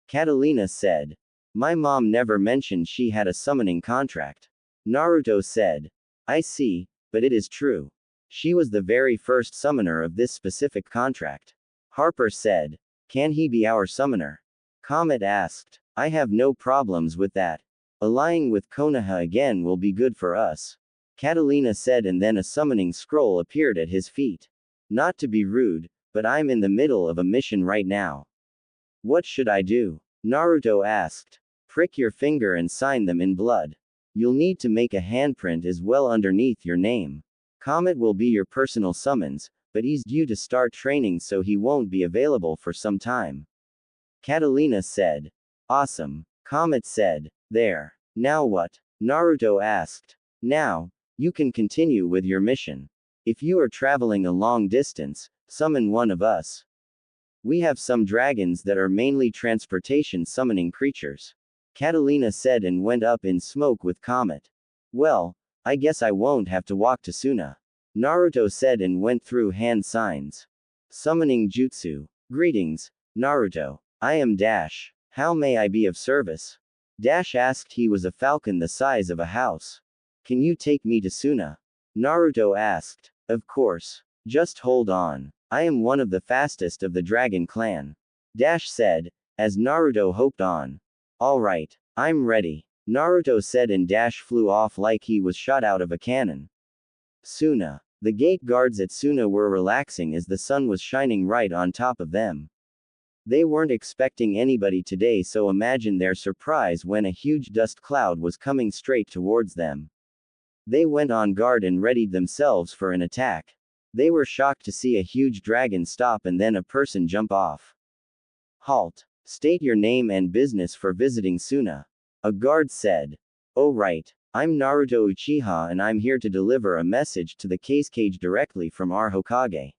Speaker 1: Catalina said. My mom never mentioned she had a summoning contract. Naruto said. I see, but it is true. She was the very first summoner of this specific contract. Harper said. Can he be our summoner? Comet asked. I have no problems with that. Allying with Konoha again will be good for us. Catalina said and then a summoning scroll appeared at his feet. Not to be rude, but I'm in the middle of a mission right now. What should I do? Naruto asked. Prick your finger and sign them in blood. You'll need to make a handprint as well underneath your name. Comet will be your personal summons, but he's due to start training so he won't be available for some time. Catalina said. Awesome. Comet said. There. Now what? Naruto asked. Now, you can continue with your mission. If you are traveling a long distance, summon one of us. We have some dragons that are mainly transportation summoning creatures. Catalina said and went up in smoke with Comet. Well, I guess I won't have to walk to Suna. Naruto said and went through hand signs. Summoning Jutsu. Greetings, Naruto. I am Dash. How may I be of service? Dash asked. He was a falcon the size of a house. Can you take me to Suna? Naruto asked. Of course. Just hold on. I am one of the fastest of the Dragon Clan. Dash said, as Naruto hopped on. Alright, I'm ready. Naruto said and Dash flew off like he was shot out of a cannon. Suna. The gate guards at Suna were relaxing as the sun was shining right on top of them. They weren't expecting anybody today, so imagine their surprise when a huge dust cloud was coming straight towards them. They went on guard and readied themselves for an attack. They were shocked to see a huge dragon stop and then a person jump off. Halt. State your name and business for visiting Suna. A guard said. Oh right, I'm Naruto Uchiha and I'm here to deliver a message to the cage directly from our Hokage.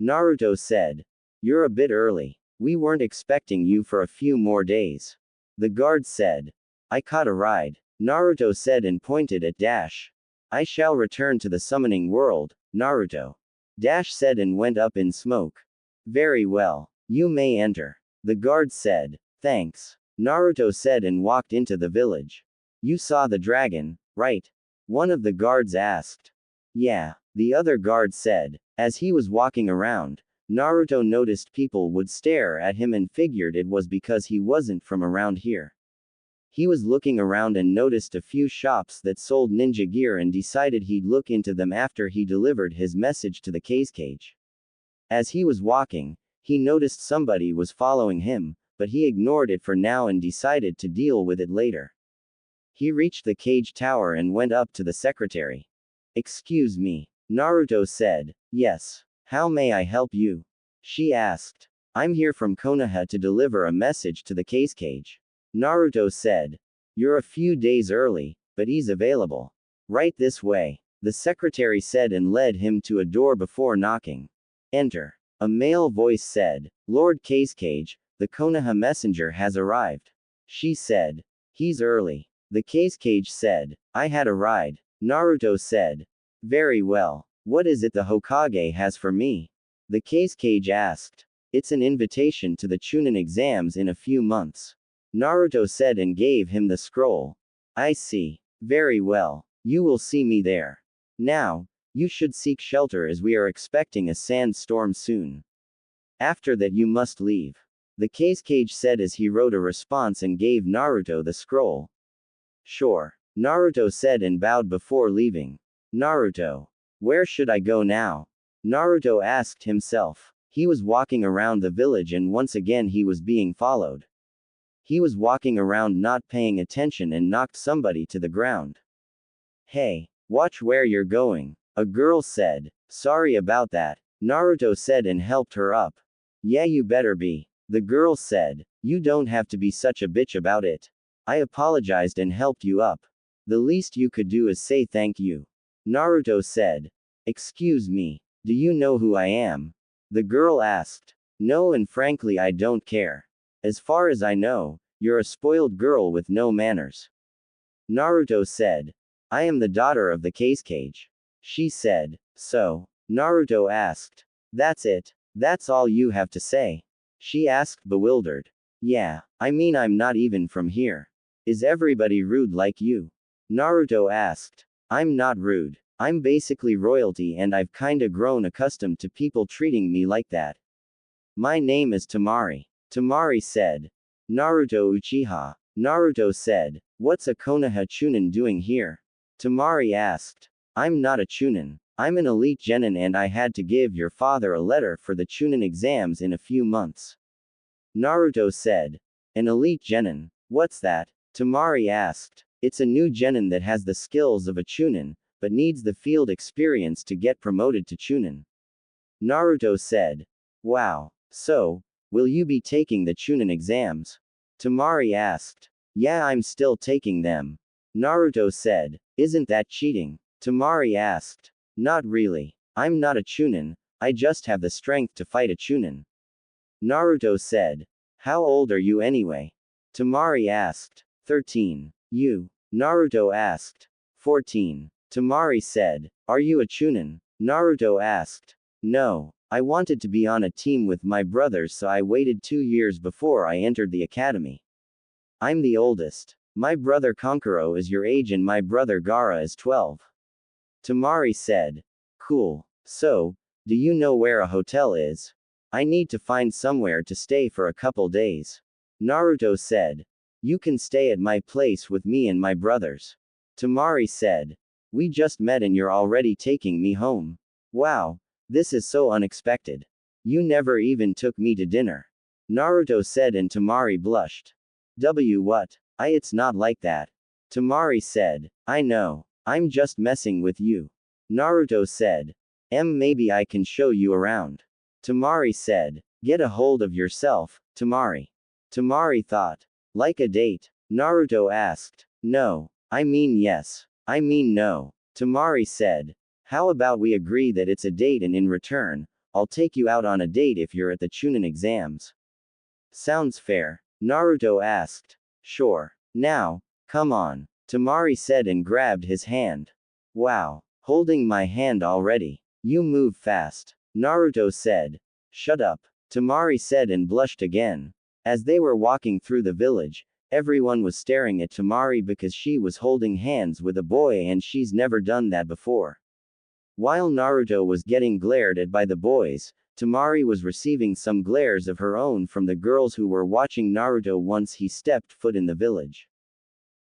Speaker 1: Naruto said. You're a bit early. We weren't expecting you for a few more days. The guard said. I caught a ride. Naruto said and pointed at Dash. I shall return to the summoning world, Naruto. Dash said and went up in smoke. Very well. You may enter. The guard said. Thanks. Naruto said and walked into the village. You saw the dragon, right? One of the guards asked. Yeah, the other guard said. As he was walking around, Naruto noticed people would stare at him and figured it was because he wasn't from around here. He was looking around and noticed a few shops that sold ninja gear and decided he'd look into them after he delivered his message to the cage. As he was walking, he noticed somebody was following him, but he ignored it for now and decided to deal with it later. He reached the cage tower and went up to the secretary. Excuse me. Naruto said. Yes. How may I help you? She asked. I'm here from Konoha to deliver a message to the cage. Naruto said. You're a few days early, but he's available. Right this way. The secretary said and led him to a door before knocking. Enter. A male voice said. Lord Cage, the Konoha messenger has arrived. She said. He's early. The cage said. I had a ride. Naruto said. Very well. What is it the Hokage has for me? The cage asked. It's an invitation to the Chunin exams in a few months. Naruto said and gave him the scroll. I see. Very well. You will see me there. Now, you should seek shelter as we are expecting a sandstorm soon. After that you must leave. The cage said as he wrote a response and gave Naruto the scroll. Sure. Naruto said and bowed before leaving. Naruto. Where should I go now? Naruto asked himself. He was walking around the village and once again he was being followed. He was walking around not paying attention and knocked somebody to the ground. Hey, watch where you're going, a girl said. Sorry about that, Naruto said and helped her up. Yeah, you better be. The girl said. You don't have to be such a bitch about it. I apologized and helped you up. The least you could do is say thank you. Naruto said. Excuse me, do you know who I am? The girl asked. No, and frankly I don't care. As far as I know, you're a spoiled girl with no manners. Naruto said. I am the daughter of the cage. She said. So? Naruto asked. That's it? That's all you have to say? She asked bewildered. Yeah, I mean I'm not even from here. Is everybody rude like you? Naruto asked. I'm not rude. I'm basically royalty and I've kinda grown accustomed to people treating me like that. My name is Temari. Temari said. Naruto Uchiha. Naruto said. What's a Konoha Chunin doing here? Temari asked. I'm not a Chunin. I'm an elite genin and I had to give your father a letter for the Chunin exams in a few months. Naruto said. An elite genin? What's that? Temari asked. It's a new genin that has the skills of a Chunin, but needs the field experience to get promoted to Chunin. Naruto said. Wow. So, will you be taking the Chunin exams? Temari asked. Yeah, I'm still taking them. Naruto said. Isn't that cheating? Temari asked. Not really. I'm not a Chunin, I just have the strength to fight a Chunin. Naruto said. How old are you anyway? Temari asked. 13. You? Naruto asked. 14. Temari said. Are you a Chunin? Naruto asked. No. I wanted to be on a team with my brothers so I waited 2 years before I entered the academy. I'm the oldest. My brother Kankuro is your age and my brother Gaara is 12. Temari said. Cool. So, do you know where a hotel is? I need to find somewhere to stay for a couple days. Naruto said. You can stay at my place with me and my brothers. Temari said. We just met and you're already taking me home. Wow. This is so unexpected. You never even took me to dinner. Naruto said and Temari blushed. What? It's not like that. Temari said. I know. I'm just messing with you. Naruto said. Maybe I can show you around. Temari said. Get a hold of yourself, Temari. Temari thought. Like a date? Naruto asked. No. I mean yes. I mean no. Temari said. How about we agree that it's a date and in return, I'll take you out on a date if you're at the Chunin exams. Sounds fair. Naruto asked. Sure. Now, come on. Temari said and grabbed his hand. Wow. Holding my hand already. You move fast. Naruto said. Shut up. Temari said and blushed again. As they were walking through the village, everyone was staring at Temari because she was holding hands with a boy and she's never done that before. While Naruto was getting glared at by the boys, Temari was receiving some glares of her own from the girls who were watching Naruto once he stepped foot in the village.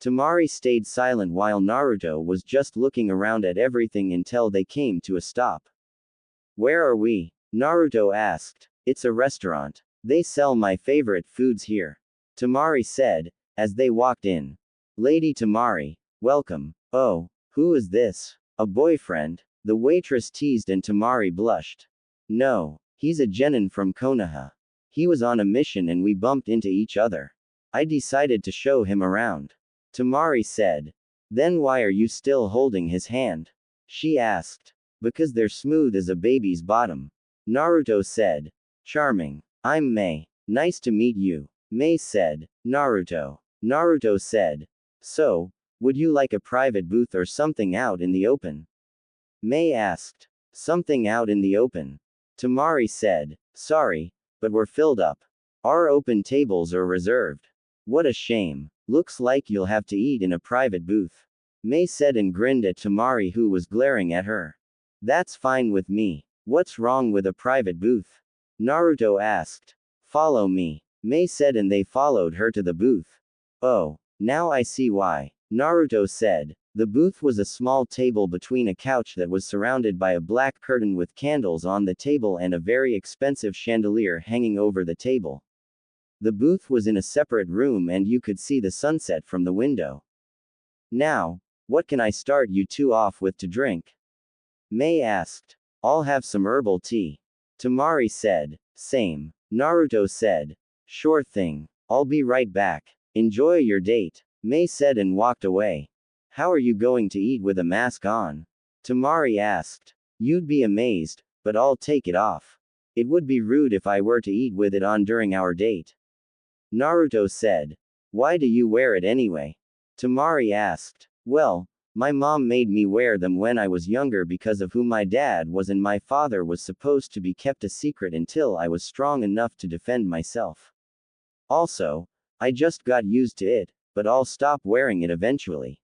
Speaker 1: Temari stayed silent while Naruto was just looking around at everything until they came to a stop. Where are we? Naruto asked. It's a restaurant. They sell my favorite foods here. Temari said, as they walked in. Lady Tamari, welcome. Oh, who is this? A boyfriend? The waitress teased and Tamari blushed. No, he's a genin from Konoha. He was on a mission and we bumped into each other. I decided to show him around. Tamari said. Then why are you still holding his hand? She asked. Because they're smooth as a baby's bottom. Naruto said. Charming. I'm Mei. Nice to meet you. Mei said. Naruto. Naruto said. So, would you like a private booth or something out in the open? Mei asked. Something out in the open. Tamari said. Sorry, but we're filled up. Our open tables are reserved. What a shame. Looks like you'll have to eat in a private booth. Mei said and grinned at Tamari, who was glaring at her. That's fine with me. What's wrong with a private booth? Naruto asked. Follow me. Mei said and they followed her to the booth. Oh, now I see why. Naruto said. The booth was a small table between a couch that was surrounded by a black curtain with candles on the table and a very expensive chandelier hanging over the table. The booth was in a separate room and you could see the sunset from the window. Now, what can I start you two off with to drink? Mei asked. I'll have some herbal tea. Tamari said. Same. Naruto said. Sure thing. I'll be right back. Enjoy your date. Mei said and walked away. How are you going to eat with a mask on? Tamari asked. You'd be amazed, but I'll take it off. It would be rude if I were to eat with it on during our date. Naruto said. Why do you wear it anyway? Tamari asked. Well, my mom made me wear them when I was younger because of who my dad was and my father was supposed to be kept a secret until I was strong enough to defend myself. Also, I just got used to it, but I'll stop wearing it eventually.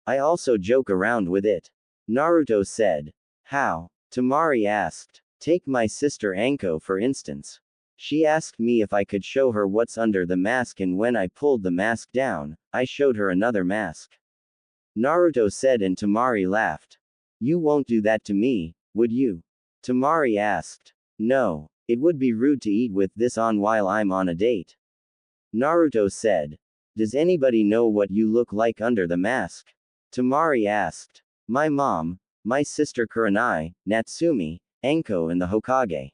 Speaker 1: I also joke around with it. Naruto said. How? Tamari asked. Take my sister Anko for instance. She asked me if I could show her what's under the mask and when I pulled the mask down, I showed her another mask. Naruto said and Tamari laughed. You won't do that to me, would you? Tamari asked. No, it would be rude to eat with this on while I'm on a date. Naruto said. Does anybody know what you look like under the mask? Tamari asked. My mom, my sister Kurenai, Natsumi, Anko and the Hokage.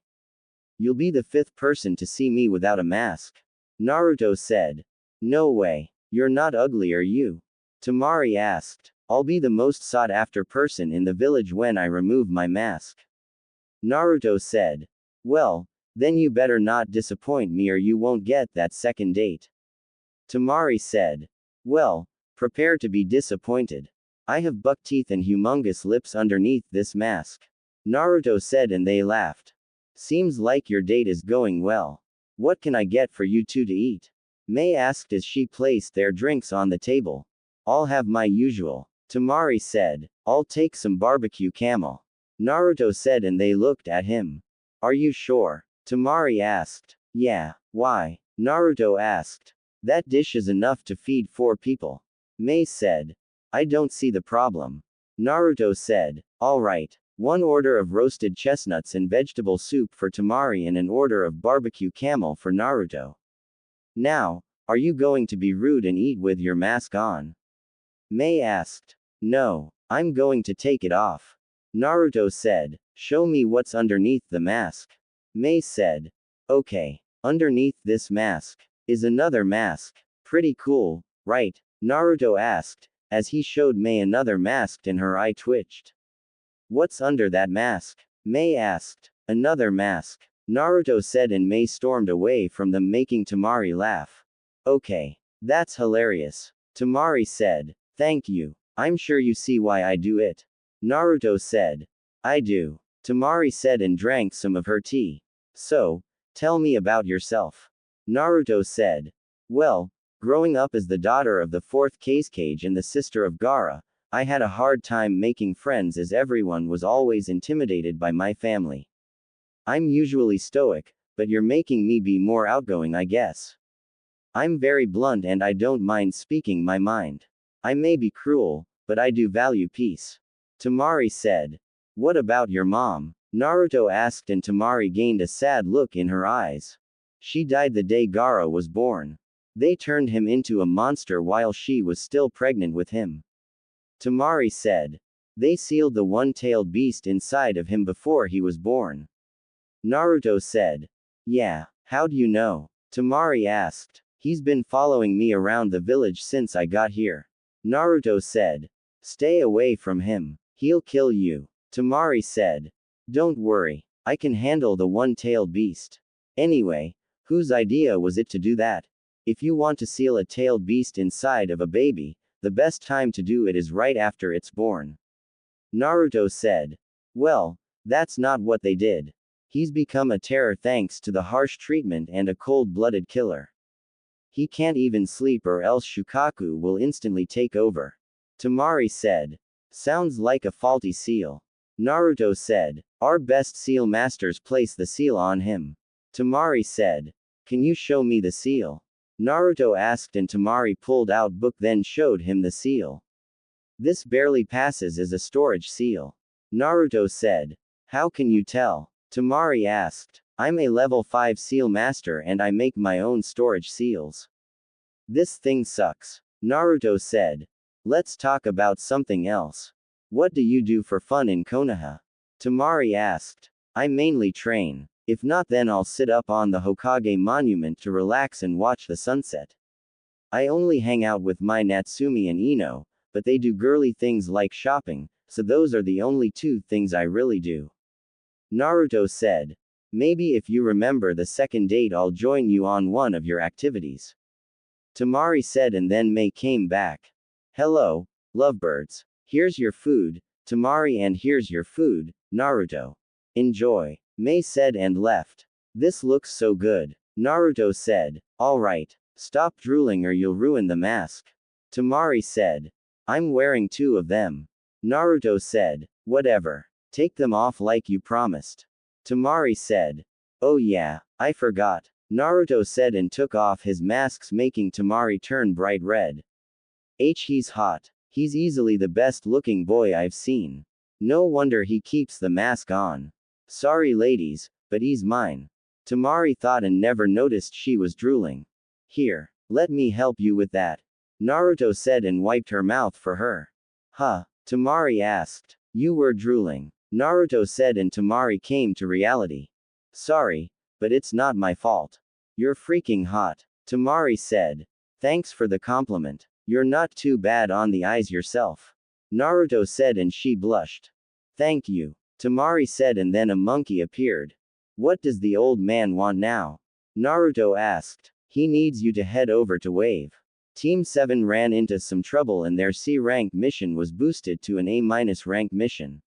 Speaker 1: You'll be the fifth person to see me without a mask. Naruto said. No way. You're not ugly, are you? Tamari asked. I'll be the most sought after person in the village when I remove my mask. Naruto said. Well, then you better not disappoint me or you won't get that second date. Tamari said. Well, prepare to be disappointed. I have buck teeth and humongous lips underneath this mask. Naruto said and they laughed. Seems like your date is going well. What can I get for you two to eat? Mei asked as she placed their drinks on the table. I'll have my usual. Tamari said. I'll take some barbecue camel. Naruto said and they looked at him. Are you sure? Tamari asked. Yeah, why? Naruto asked. That dish is enough to feed 4 people. Mei said. I don't see the problem. Naruto said. Alright. 1 order of roasted chestnuts and vegetable soup for Tamari and an order of barbecue camel for Naruto. Now, are you going to be rude and eat with your mask on? Mei asked. No, I'm going to take it off. Naruto said. Show me what's underneath the mask. Mei said. Okay. Underneath this mask is another mask. Pretty cool, right? Naruto asked, as he showed Mei another mask and her eye twitched. What's under that mask? Mei asked. Another mask. Naruto said and Mei stormed away from them, making Tamari laugh. Okay. That's hilarious. Tamari said. Thank you. I'm sure you see why I do it. Naruto said. I do. Tamari said and drank some of her tea. So, tell me about yourself. Naruto said. Well, growing up as the daughter of the 4th Kazekage and the sister of Gaara, I had a hard time making friends as everyone was always intimidated by my family. I'm usually stoic, but you're making me be more outgoing, I guess. I'm very blunt and I don't mind speaking my mind. I may be cruel, but I do value peace. Tamari said. What about your mom? Naruto asked and Tamari gained a sad look in her eyes. She died the day Gaara was born. They turned him into a monster while she was still pregnant with him. Tamari said. They sealed the one-tailed beast inside of him before he was born. Naruto said. Yeah, how do you know? Tamari asked. He's been following me around the village since I got here. Naruto said. Stay away from him. He'll kill you. Tamari said. Don't worry. I can handle the one-tailed beast. Anyway, whose idea was it to do that? If you want to seal a tailed beast inside of a baby, the best time to do it is right after it's born. Naruto said. Well, that's not what they did. He's become a terror thanks to the harsh treatment and a cold-blooded killer. He can't even sleep or else Shukaku will instantly take over. Tamari said. Sounds like a faulty seal. Naruto said. Our best seal masters place the seal on him. Tamari said. Can you show me the seal? Naruto asked and Tamari pulled out book then showed him the seal. This barely passes as a storage seal. Naruto said. How can you tell? Tamari asked. I'm a level 5 seal master and I make my own storage seals. This thing sucks. Naruto said. Let's talk about something else. What do you do for fun in Konoha? Tamari asked. I mainly train. If not then I'll sit up on the Hokage monument to relax and watch the sunset. I only hang out with my Natsumi and Ino, but they do girly things like shopping, so those are the only two things I really do. Naruto said. Maybe if you remember the second date I'll join you on one of your activities. Tamari said and then Mei came back. Hello, lovebirds. Here's your food, Tamari and here's your food, Naruto. Enjoy. Mei said and left. This looks so good. Naruto said. Alright, stop drooling or you'll ruin the mask. Tamari said. I'm wearing 2 of them. Naruto said. Whatever. Take them off like you promised. Tamari said. Oh yeah, I forgot. Naruto said and took off his masks making Tamari turn bright red. He's hot. He's easily the best looking boy I've seen. No wonder he keeps the mask on. Sorry ladies, but he's mine. Tamari thought and never noticed she was drooling. Here, let me help you with that. Naruto said and wiped her mouth for her. Huh? Tamari asked. You were drooling. Naruto said and Tamari came to reality. Sorry, but it's not my fault. You're freaking hot. Tamari said. Thanks for the compliment. You're not too bad on the eyes yourself. Naruto said and she blushed. Thank you. Tamari said and then a monkey appeared. What does the old man want now? Naruto asked. He needs you to head over to Wave. Team 7 ran into some trouble and their C rank mission was boosted to an A- rank mission.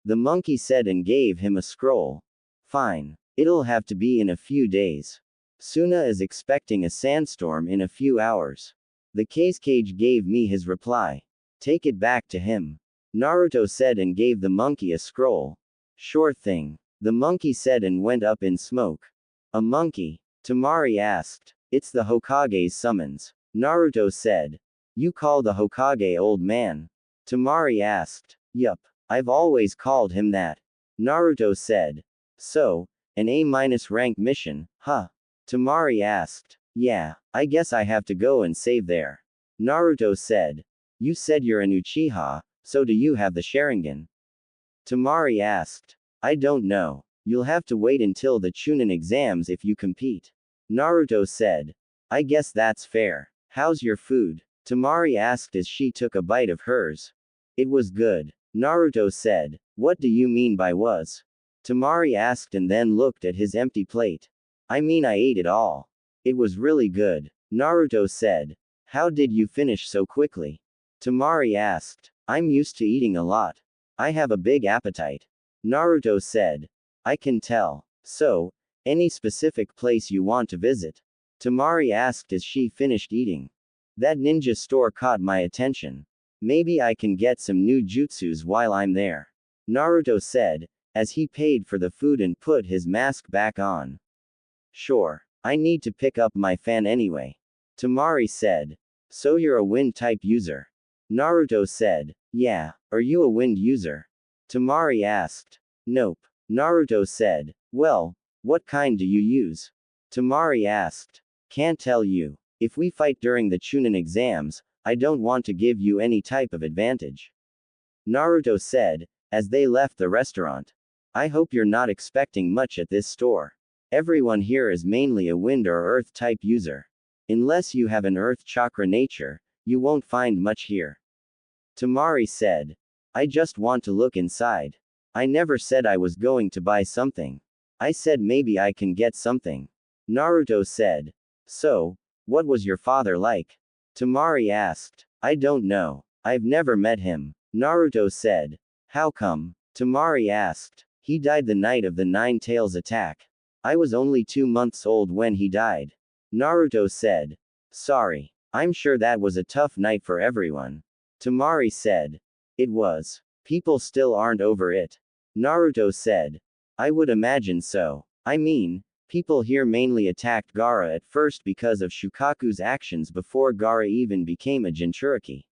Speaker 1: The monkey said and gave him a scroll. Fine. It'll have to be in a few days. Suna is expecting a sandstorm in a few hours. The cage gave me his reply. Take it back to him. Naruto said and gave the monkey a scroll. Sure thing. The monkey said and went up in smoke. A monkey? Tamari asked. It's the Hokage's summons. Naruto said. You call the Hokage old man? Tamari asked. Yup. I've always called him that. Naruto said. So, an A- rank mission, huh? Tamari asked. Yeah, I guess I have to go and save there. Naruto said. You said you're an Uchiha, so do you have the Sharingan? Tamari asked. I don't know. You'll have to wait until the Chunin exams if you compete. Naruto said. I guess that's fair. How's your food? Tamari asked as she took a bite of hers. It was good. Naruto said. What do you mean by was? Tamari asked and then looked at his empty plate. I mean I ate it all. It was really good. Naruto said. How did you finish so quickly? Tamari asked. I'm used to eating a lot. I have a big appetite. Naruto said. I can tell. So, any specific place you want to visit? Tamari asked as she finished eating. That ninja store caught my attention. Maybe I can get some new jutsus while I'm there. Naruto said, as he paid for the food and put his mask back on. Sure. I need to pick up my fan anyway. Tamari said. So you're a wind type user? Naruto said. Yeah. Are you a wind user? Tamari asked. Nope. Naruto said. Well, what kind do you use? Tamari asked. Can't tell you. If we fight during the Chunin exams, I don't want to give you any type of advantage. Naruto said, as they left the restaurant. I hope you're not expecting much at this store. Everyone here is mainly a wind or earth type user. Unless you have an earth chakra nature, you won't find much here. Tamari said. I just want to look inside. I never said I was going to buy something. I said maybe I can get something. Naruto said. So, what was your father like? Tamari asked. I don't know. I've never met him. Naruto said. How come? Tamari asked. He died the night of the Nine Tails attack. I was only 2 months old when he died. Naruto said. Sorry. I'm sure that was a tough night for everyone. Tamari said. It was. People still aren't over it. Naruto said. I would imagine so. I mean, people here mainly attacked Gaara at first because of Shukaku's actions before Gaara even became a Jinchuriki.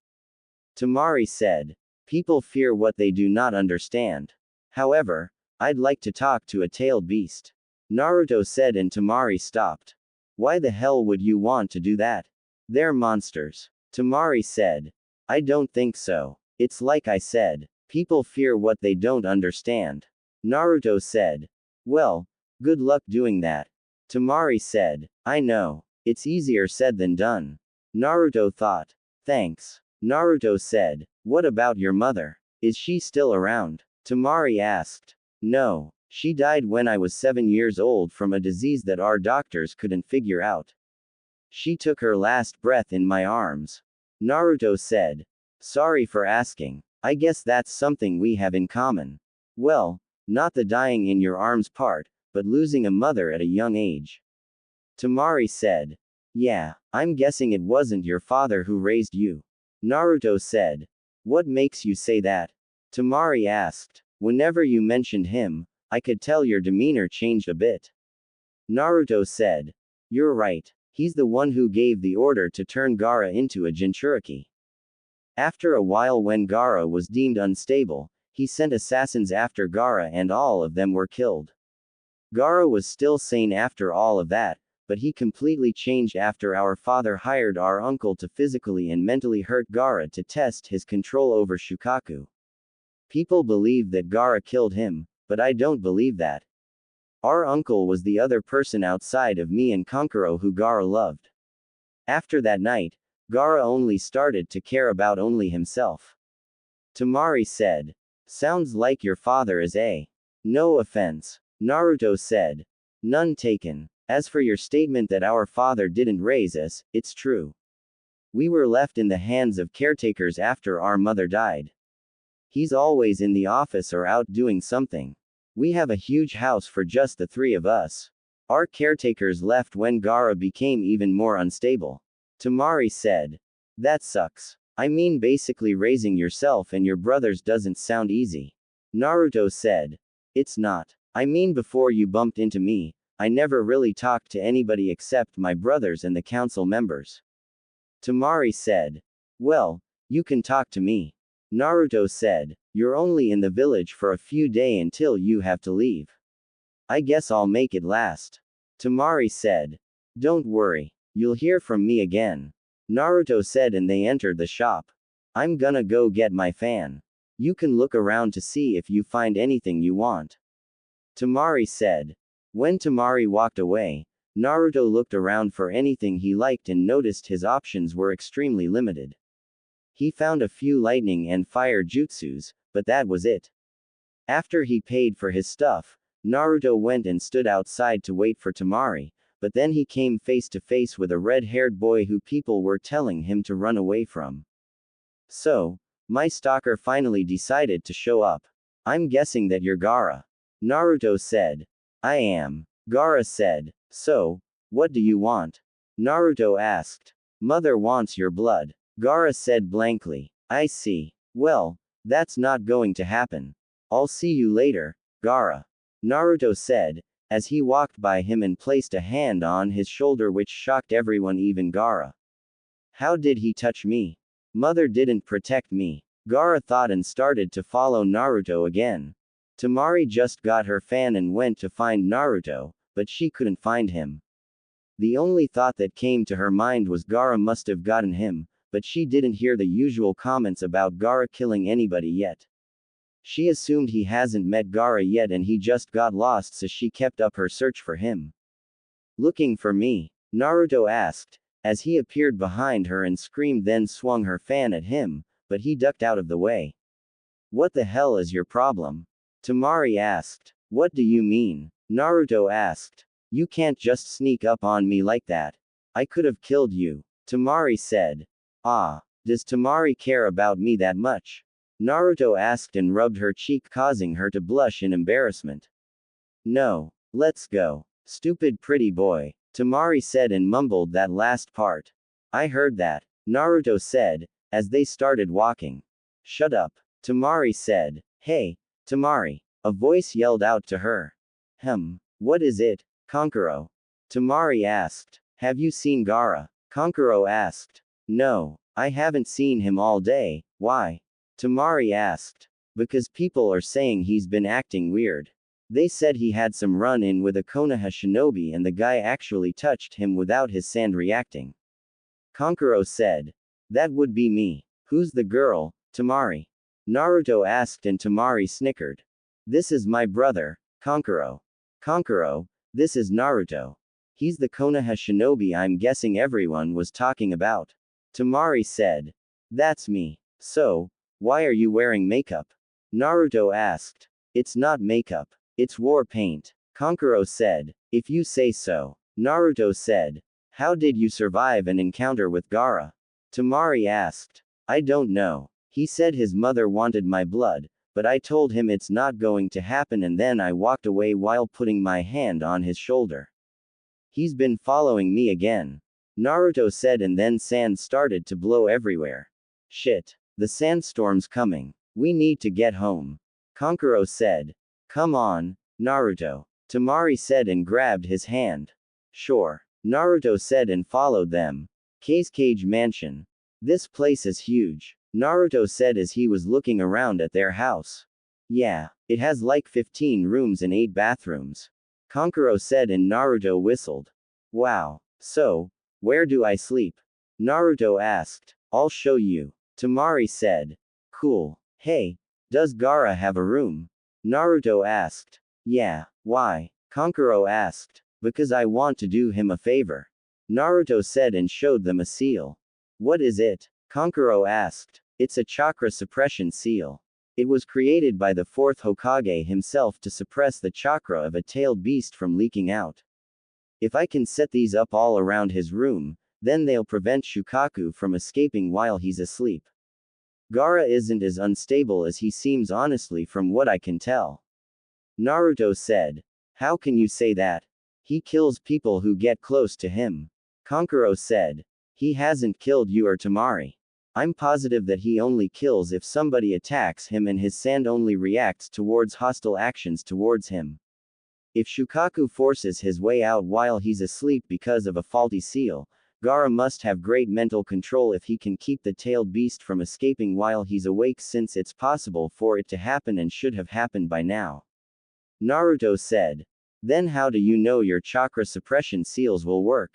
Speaker 1: Tamari said. People fear what they do not understand. However, I'd like to talk to a tailed beast. Naruto said and Tamari stopped. Why the hell would you want to do that? They're monsters. Tamari said. I don't think so. It's like I said. People fear what they don't understand. Naruto said. Well, good luck doing that. Tamari said. I know. It's easier said than done. Naruto thought. Thanks. Naruto said. What about your mother? Is she still around? Tamari asked. No. She died when I was 7 years old from a disease that our doctors couldn't figure out. She took her last breath in my arms. Naruto said. Sorry for asking. I guess that's something we have in common. Well, not the dying in your arms part, but losing a mother at a young age. Tamari said. Yeah, I'm guessing it wasn't your father who raised you. Naruto said. What makes you say that? Tamari asked. Whenever you mentioned him, I could tell your demeanor changed a bit. Naruto said. You're right. He's the one who gave the order to turn Gaara into a Jinchuriki. After a while when Gaara was deemed unstable, he sent assassins after Gaara and all of them were killed. Gaara was still sane after all of that, but he completely changed after our father hired our uncle to physically and mentally hurt Gaara to test his control over Shukaku. People believe that Gaara killed him, but I don't believe that. Our uncle was the other person outside of me and Kankuro who Gaara loved. After that night, Gaara only started to care about only himself. Tamari said. Sounds like your father is a. No offense. Naruto said. None taken. As for your statement that our father didn't raise us, it's true. We were left in the hands of caretakers after our mother died. He's always in the office or out doing something. We have a huge house for just the 3 of us. Our caretakers left when Gaara became even more unstable. Tamari said. That sucks. I mean basically raising yourself and your brothers doesn't sound easy. Naruto said. It's not. I mean before you bumped into me, I never really talked to anybody except my brothers and the council members. Tamari said. Well, you can talk to me. Naruto said. You're only in the village for a few days until you have to leave. I guess I'll make it last. Tamari said. Don't worry. You'll hear from me again. Naruto said and they entered the shop. I'm gonna go get my fan. You can look around to see if you find anything you want. Tamari said. When Tamari walked away, Naruto looked around for anything he liked and noticed his options were extremely limited. He found a few lightning and fire jutsus, but that was it. After he paid for his stuff, Naruto went and stood outside to wait for Tamari, but then he came face to face with a red-haired boy who people were telling him to run away from. So, my stalker finally decided to show up. I'm guessing that you're Gaara. Naruto said. I am. Gaara said. So, what do you want? Naruto asked. Mother wants your blood. Gaara said blankly. I see. Well, that's not going to happen. I'll see you later, Gaara. Naruto said, as he walked by him and placed a hand on his shoulder which shocked everyone even Gaara. How did he touch me? Mother didn't protect me. Gaara thought and started to follow Naruto again. Tamari just got her fan and went to find Naruto, but she couldn't find him. The only thought that came to her mind was Gaara must have gotten him, but she didn't hear the usual comments about Gaara killing anybody yet. She assumed he hasn't met Gaara yet and he just got lost, so she kept up her search for him. Looking for me? Naruto asked, as he appeared behind her and screamed, then swung her fan at him, but he ducked out of the way. What the hell is your problem? Temari asked. What do you mean? Naruto asked. You can't just sneak up on me like that. I could have killed you. Temari said. Ah, does Temari care about me that much? Naruto asked and rubbed her cheek, causing her to blush in embarrassment. No. Let's go. Stupid pretty boy. Temari said and mumbled that last part. I heard that. Naruto said, as they started walking. Shut up. Temari said. Hey, Temari. A voice yelled out to her. What is it, Kankuro? Temari asked. Have you seen Gaara? Kankuro asked. No, I haven't seen him all day. Why? Temari asked. Because people are saying he's been acting weird. They said he had some run-in with a Konoha shinobi and the guy actually touched him without his sand reacting. Kankuro said. That would be me. Who's the girl, Temari? Naruto asked and Temari snickered. This is my brother, Kankuro. Kankuro, this is Naruto. He's the Konoha shinobi I'm guessing everyone was talking about. Temari said. That's me. So, why are you wearing makeup? Naruto asked. It's not makeup. It's war paint. Kankuro said. If you say so. Naruto said. How did you survive an encounter with Gaara? Temari asked. I don't know. He said his mother wanted my blood, but I told him it's not going to happen and then I walked away while putting my hand on his shoulder. He's been following me again. Naruto said and then sand started to blow everywhere. Shit. The sandstorm's coming. We need to get home. Kankuro said. Come on, Naruto. Temari said and grabbed his hand. Sure. Naruto said and followed them. Cage Mansion. This place is huge. Naruto said as he was looking around at their house. Yeah, it has like 15 rooms and 8 bathrooms. Kankuro said and Naruto whistled. Wow. So, where do I sleep? Naruto asked. I'll show you. Temari said. Cool. Hey, does Gaara have a room? Naruto asked. Yeah, why? Kankuro asked. Because I want to do him a favor. Naruto said and showed them a seal. What is it? Kankuro asked. It's a chakra suppression seal. It was created by the 4th Hokage himself to suppress the chakra of a tailed beast from leaking out. If I can set these up all around his room, then they'll prevent Shukaku from escaping while he's asleep. Gaara isn't as unstable as he seems, honestly, from what I can tell. Naruto said. How can you say that? He kills people who get close to him. Kankuro said. He hasn't killed you or Temari. I'm positive that he only kills if somebody attacks him and his sand only reacts towards hostile actions towards him. If Shukaku forces his way out while he's asleep because of a faulty seal, Gaara must have great mental control if he can keep the tailed beast from escaping while he's awake, since it's possible for it to happen and should have happened by now. Naruto said. Then how do you know your chakra suppression seals will work?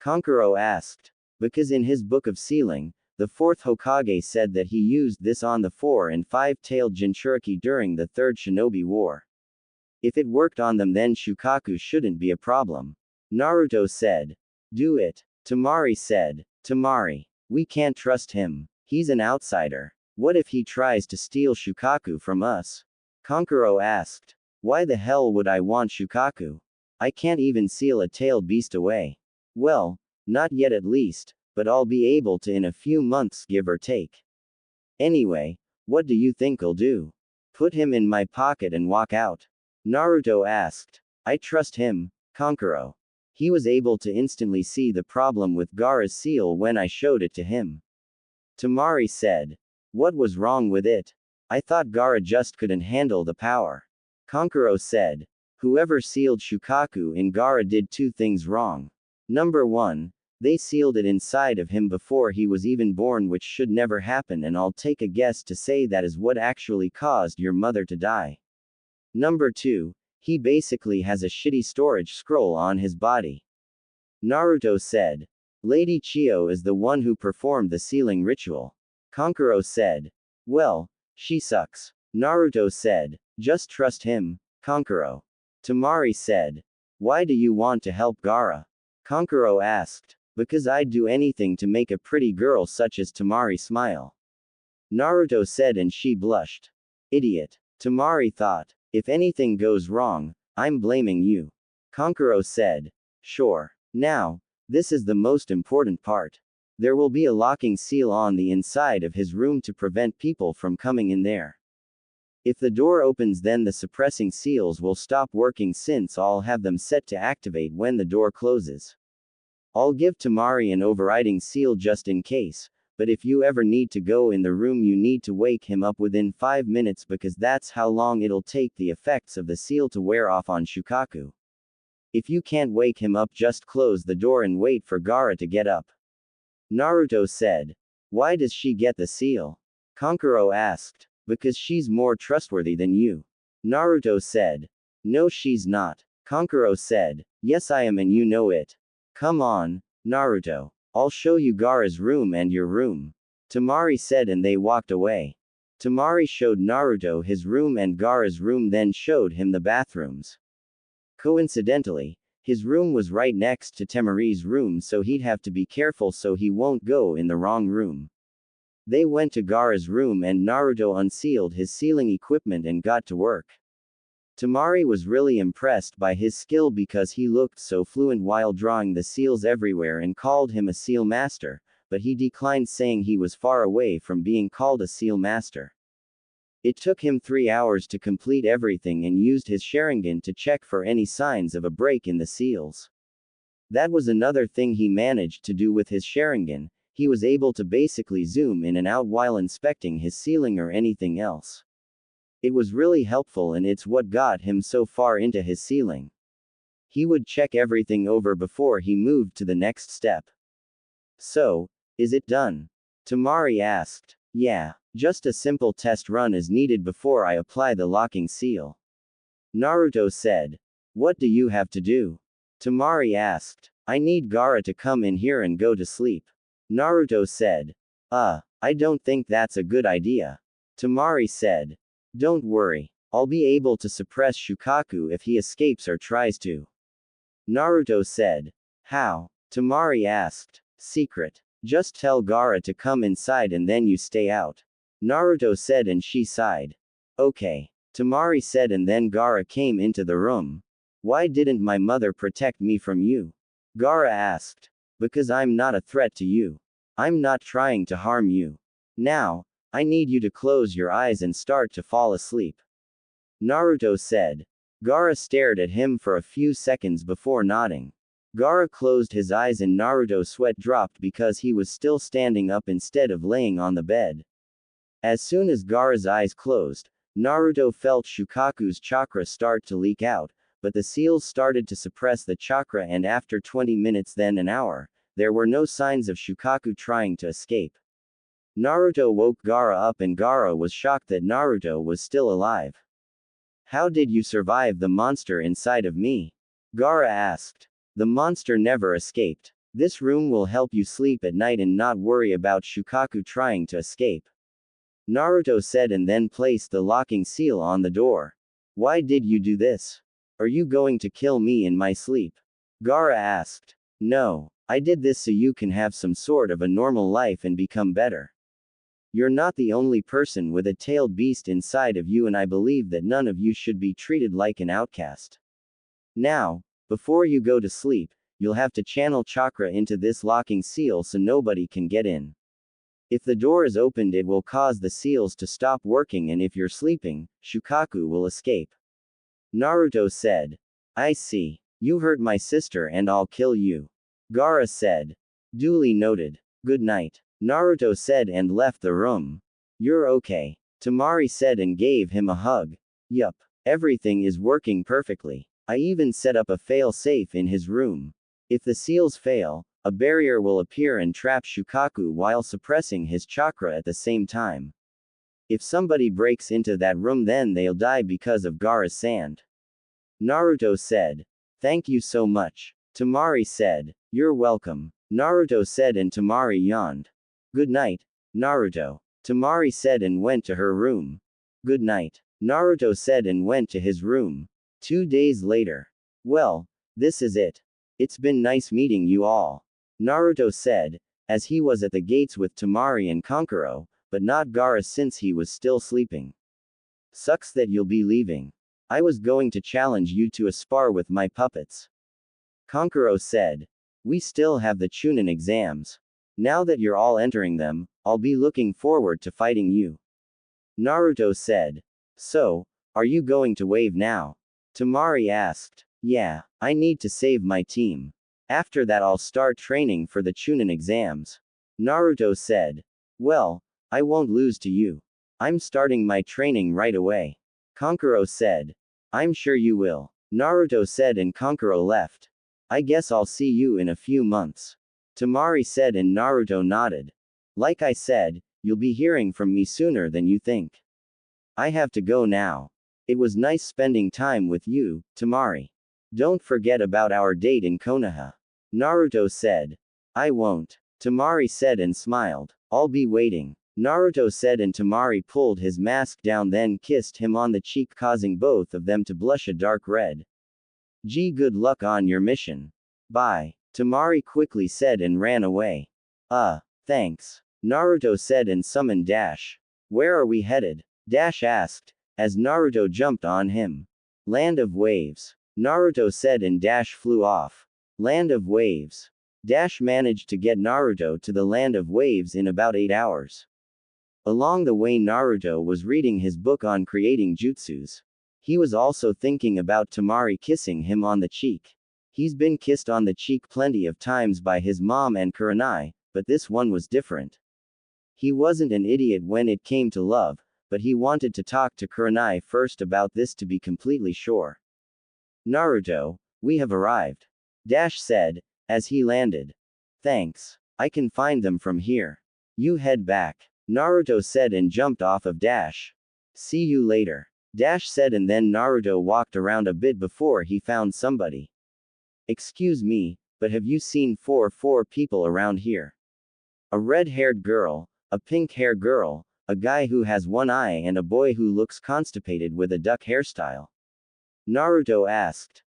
Speaker 1: Kankuro asked. Because in his book of sealing, the 4th Hokage said that he used this on the 4 and 5-tailed Jinchuriki during the 3rd Shinobi War. If it worked on them, then Shukaku shouldn't be a problem. Naruto said. Do it. Temari said. Temari. We can't trust him. He's an outsider. What if he tries to steal Shukaku from us? Kankuro asked. Why the hell would I want Shukaku? I can't even seal a tailed beast away. Well, not yet at least, but I'll be able to in a few months, give or take. Anyway, what do you think I'll do? Put him in my pocket and walk out? Naruto asked. I trust him, Kankuro. He was able to instantly see the problem with Gaara's seal when I showed it to him. Temari said. What was wrong with it? I thought Gaara just couldn't handle the power. Kankuro said. Whoever sealed Shukaku in Gaara did 2 things wrong. Number 1, they sealed it inside of him before he was even born, which should never happen, and I'll take a guess to say that is what actually caused your mother to die. Number 2, he basically has a shitty storage scroll on his body. Naruto said. Lady Chio is the one who performed the sealing ritual. Kankuro said. Well, she sucks. Naruto said. Just trust him, Kankuro. Tamari said. Why do you want to help Gaara? Kankuro asked. Because I'd do anything to make a pretty girl such as Tamari smile. Naruto said, and she blushed. Idiot. Tamari thought. If anything goes wrong, I'm blaming you. Kankuro said. Sure. Now, this is the most important part. There will be a locking seal on the inside of his room to prevent people from coming in there. If the door opens, then the suppressing seals will stop working, since I'll have them set to activate when the door closes. I'll give Tamari an overriding seal just in case, but if you ever need to go in the room, you need to wake him up within 5 minutes, because that's how long it'll take the effects of the seal to wear off on Shukaku. If you can't wake him up, just close the door and wait for Gaara to get up. Naruto said. Why does she get the seal? Kankuro asked. Because she's more trustworthy than you. Naruto said. No, she's not. Kankuro said. Yes, I am, and you know it. Come on, Naruto. I'll show you Gaara's room and your room. Tamari said, and they walked away. Tamari showed Naruto his room and Gaara's room, then showed him the bathrooms. Coincidentally, his room was right next to Tamari's room, so he'd have to be careful so he won't go in the wrong room. They went to Gaara's room and Naruto unsealed his sealing equipment and got to work. Tamari was really impressed by his skill because he looked so fluent while drawing the seals everywhere and called him a seal master, but he declined, saying he was far away from being called a seal master. It took him 3 hours to complete everything and used his Sharingan to check for any signs of a break in the seals. That was another thing he managed to do with his Sharingan. He was able to basically zoom in and out while inspecting his sealing or anything else. It was really helpful, and it's what got him so far into his sealing. He would check everything over before he moved to the next step. So, is it done? Tamari asked. Yeah, just a simple test run is needed before I apply the locking seal. Naruto said. What do you have to do? Tamari asked. I need Gaara to come in here and go to sleep. Naruto said. I don't think that's a good idea. Tamari said. Don't worry. I'll be able to suppress Shukaku if he escapes or tries to. Naruto said. How? Tamari asked. Secret. Just tell Gaara to come inside and then you stay out. Naruto said, and she sighed. Okay. Tamari said, and then Gaara came into the room. Why didn't my mother protect me from you? Gaara asked. Because I'm not a threat to you. I'm not trying to harm you. Now, I need you to close your eyes and start to fall asleep. Naruto said. Gaara stared at him for a few seconds before nodding. Gaara closed his eyes and Naruto's sweat dropped because he was still standing up instead of laying on the bed. As soon as Gaara's eyes closed, Naruto felt Shukaku's chakra start to leak out, but the seals started to suppress the chakra, and after 20 minutes, then an hour, there were no signs of Shukaku trying to escape. Naruto woke Gaara up, and Gaara was shocked that Naruto was still alive. How did you survive the monster inside of me? Gaara asked. The monster never escaped. This room will help you sleep at night and not worry about Shukaku trying to escape. Naruto said, and then placed the locking seal on the door. Why did you do this? Are you going to kill me in my sleep? Gaara asked. No, I did this so you can have some sort of a normal life and become better. You're not the only person with a tailed beast inside of you, and I believe that none of you should be treated like an outcast. Now, before you go to sleep, you'll have to channel chakra into this locking seal so nobody can get in. If the door is opened, it will cause the seals to stop working, and if you're sleeping, Shukaku will escape. Naruto said. I see. You hurt my sister and I'll kill you. Gaara said. Duly noted. Good night. Naruto said and left the room. You're okay. Tamari said and gave him a hug. Yup. Everything is working perfectly. I even set up a fail-safe in his room. If the seals fail, a barrier will appear and trap Shukaku while suppressing his chakra at the same time. If somebody breaks into that room, then they'll die because of Gaara's sand. Naruto said. Thank you so much. Tamari said. You're welcome, Naruto said and Temari yawned. Good night, Naruto, Temari said and went to her room. Good night, Naruto said and went to his room. 2 days later. Well, this is it. It's been nice meeting you all, Naruto said, as he was at the gates with Temari and Kankuro, but not Gaara since he was still sleeping. Sucks that you'll be leaving. I was going to challenge you to a spar with my puppets, Kankuro said. We still have the Chunin exams. Now that you're all entering them, I'll be looking forward to fighting you, Naruto said. So, are you going to wave now? Temari asked. Yeah, I need to save my team. After that I'll start training for the Chunin exams, Naruto said. Well, I won't lose to you. I'm starting my training right away, Kankuro said. I'm sure you will, Naruto said and Kankuro left. I guess I'll see you in a few months, Temari said and Naruto nodded. Like I said, you'll be hearing from me sooner than you think. I have to go now. It was nice spending time with you, Temari. Don't forget about our date in Konoha, Naruto said. I won't, Temari said and smiled. I'll be waiting, Naruto said and Temari pulled his mask down then kissed him on the cheek causing both of them to blush a dark red. Gee, good luck on your mission. Bye, Temari quickly said and ran away. Thanks, Naruto said and summoned Dash. Where are we headed? Dash asked, as Naruto jumped on him. Land of Waves, Naruto said and Dash flew off. Land of Waves. Dash managed to get Naruto to the Land of Waves in about 8 hours. Along the way Naruto was reading his book on creating jutsus. He was also thinking about Temari kissing him on the cheek. He's been kissed on the cheek plenty of times by his mom and Kurenai, but this one was different. He wasn't an idiot when it came to love, but he wanted to talk to Kurenai first about this to be completely sure. Naruto, we have arrived, Dash said, as he landed. Thanks. I can find them from here. You head back, Naruto said and jumped off of Dash. See you later, Dash said and then Naruto walked around a bit before he found somebody. Excuse me, but have you seen four people around here? A red-haired girl, a pink-haired girl, a guy who has one eye and a boy who looks constipated with a duck hairstyle, Naruto asked.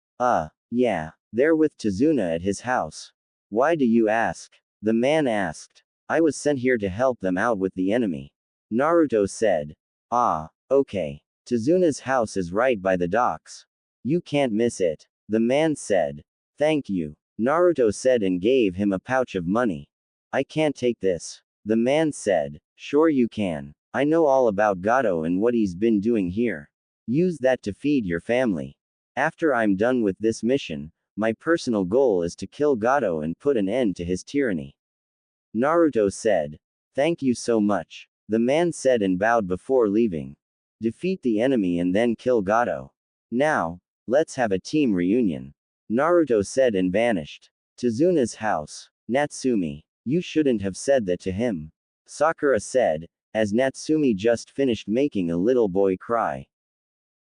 Speaker 1: Yeah, they're with Tazuna at his house. Why do you ask? The man asked. I was sent here to help them out with the enemy, Naruto said. Okay. Tazuna's house is right by the docks. You can't miss it, the man said. Thank you, Naruto said and gave him a pouch of money. I can't take this, the man said. Sure you can. I know all about Gato and what he's been doing here. Use that to feed your family. After I'm done with this mission, my personal goal is to kill Gato and put an end to his tyranny, Naruto said. Thank you so much, the man said and bowed before leaving. Defeat the enemy and then kill Gato. Now, let's have a team reunion, Naruto said and vanished. Tazuna's house. Natsumi, you shouldn't have said that to him, Sakura said, as Natsumi just finished making a little boy cry.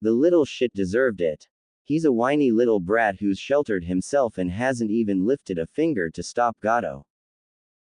Speaker 1: The little shit deserved it. He's a whiny little brat who's sheltered himself and hasn't even lifted a finger to stop Gato.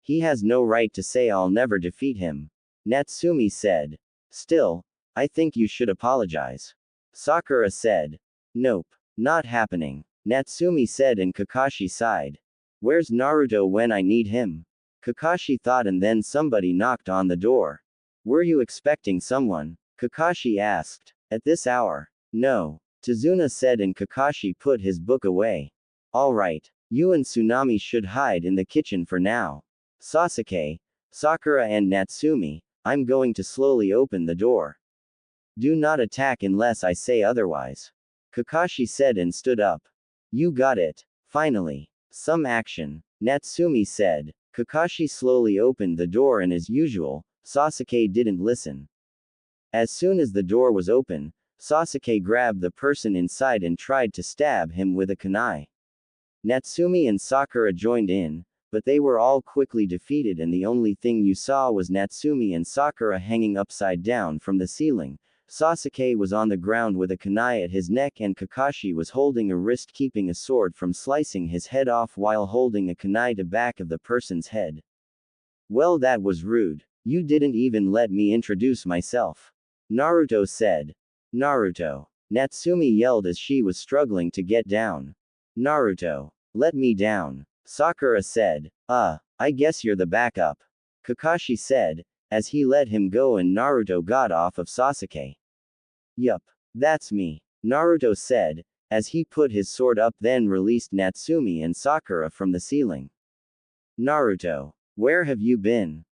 Speaker 1: He has no right to say I'll never defeat him, Natsumi said. Still, I think you should apologize, Sakura said. Nope, not happening, Natsumi said and Kakashi sighed. Where's Naruto when I need him? Kakashi thought and then somebody knocked on the door. Were you expecting someone? Kakashi asked. At this hour? No, Tazuna said and Kakashi put his book away. Alright, you and Tsunami should hide in the kitchen for now. Sasuke, Sakura and Natsumi, I'm going to slowly open the door. Do not attack unless I say otherwise, Kakashi said and stood up. You got it. Finally. Some action, Natsumi said. Kakashi slowly opened the door and as usual, Sasuke didn't listen. As soon as the door was open, Sasuke grabbed the person inside and tried to stab him with a kunai. Natsumi and Sakura joined in, but they were all quickly defeated and the only thing you saw was Natsumi and Sakura hanging upside down from the ceiling, Sasuke was on the ground with a kunai at his neck and Kakashi was holding a wrist keeping a sword from slicing his head off while holding a kunai to back of the person's head. Well, that was rude. You didn't even let me introduce myself. Naruto said. Naruto. Natsumi yelled as she was struggling to get down. Naruto. Let me down. Sakura said. I guess you're the backup. Kakashi said, as he let him go and Naruto got off of Sasuke. Yup. That's me. Naruto said, as he put his sword up then released Natsumi and Sakura from the ceiling. Naruto. Where have you been?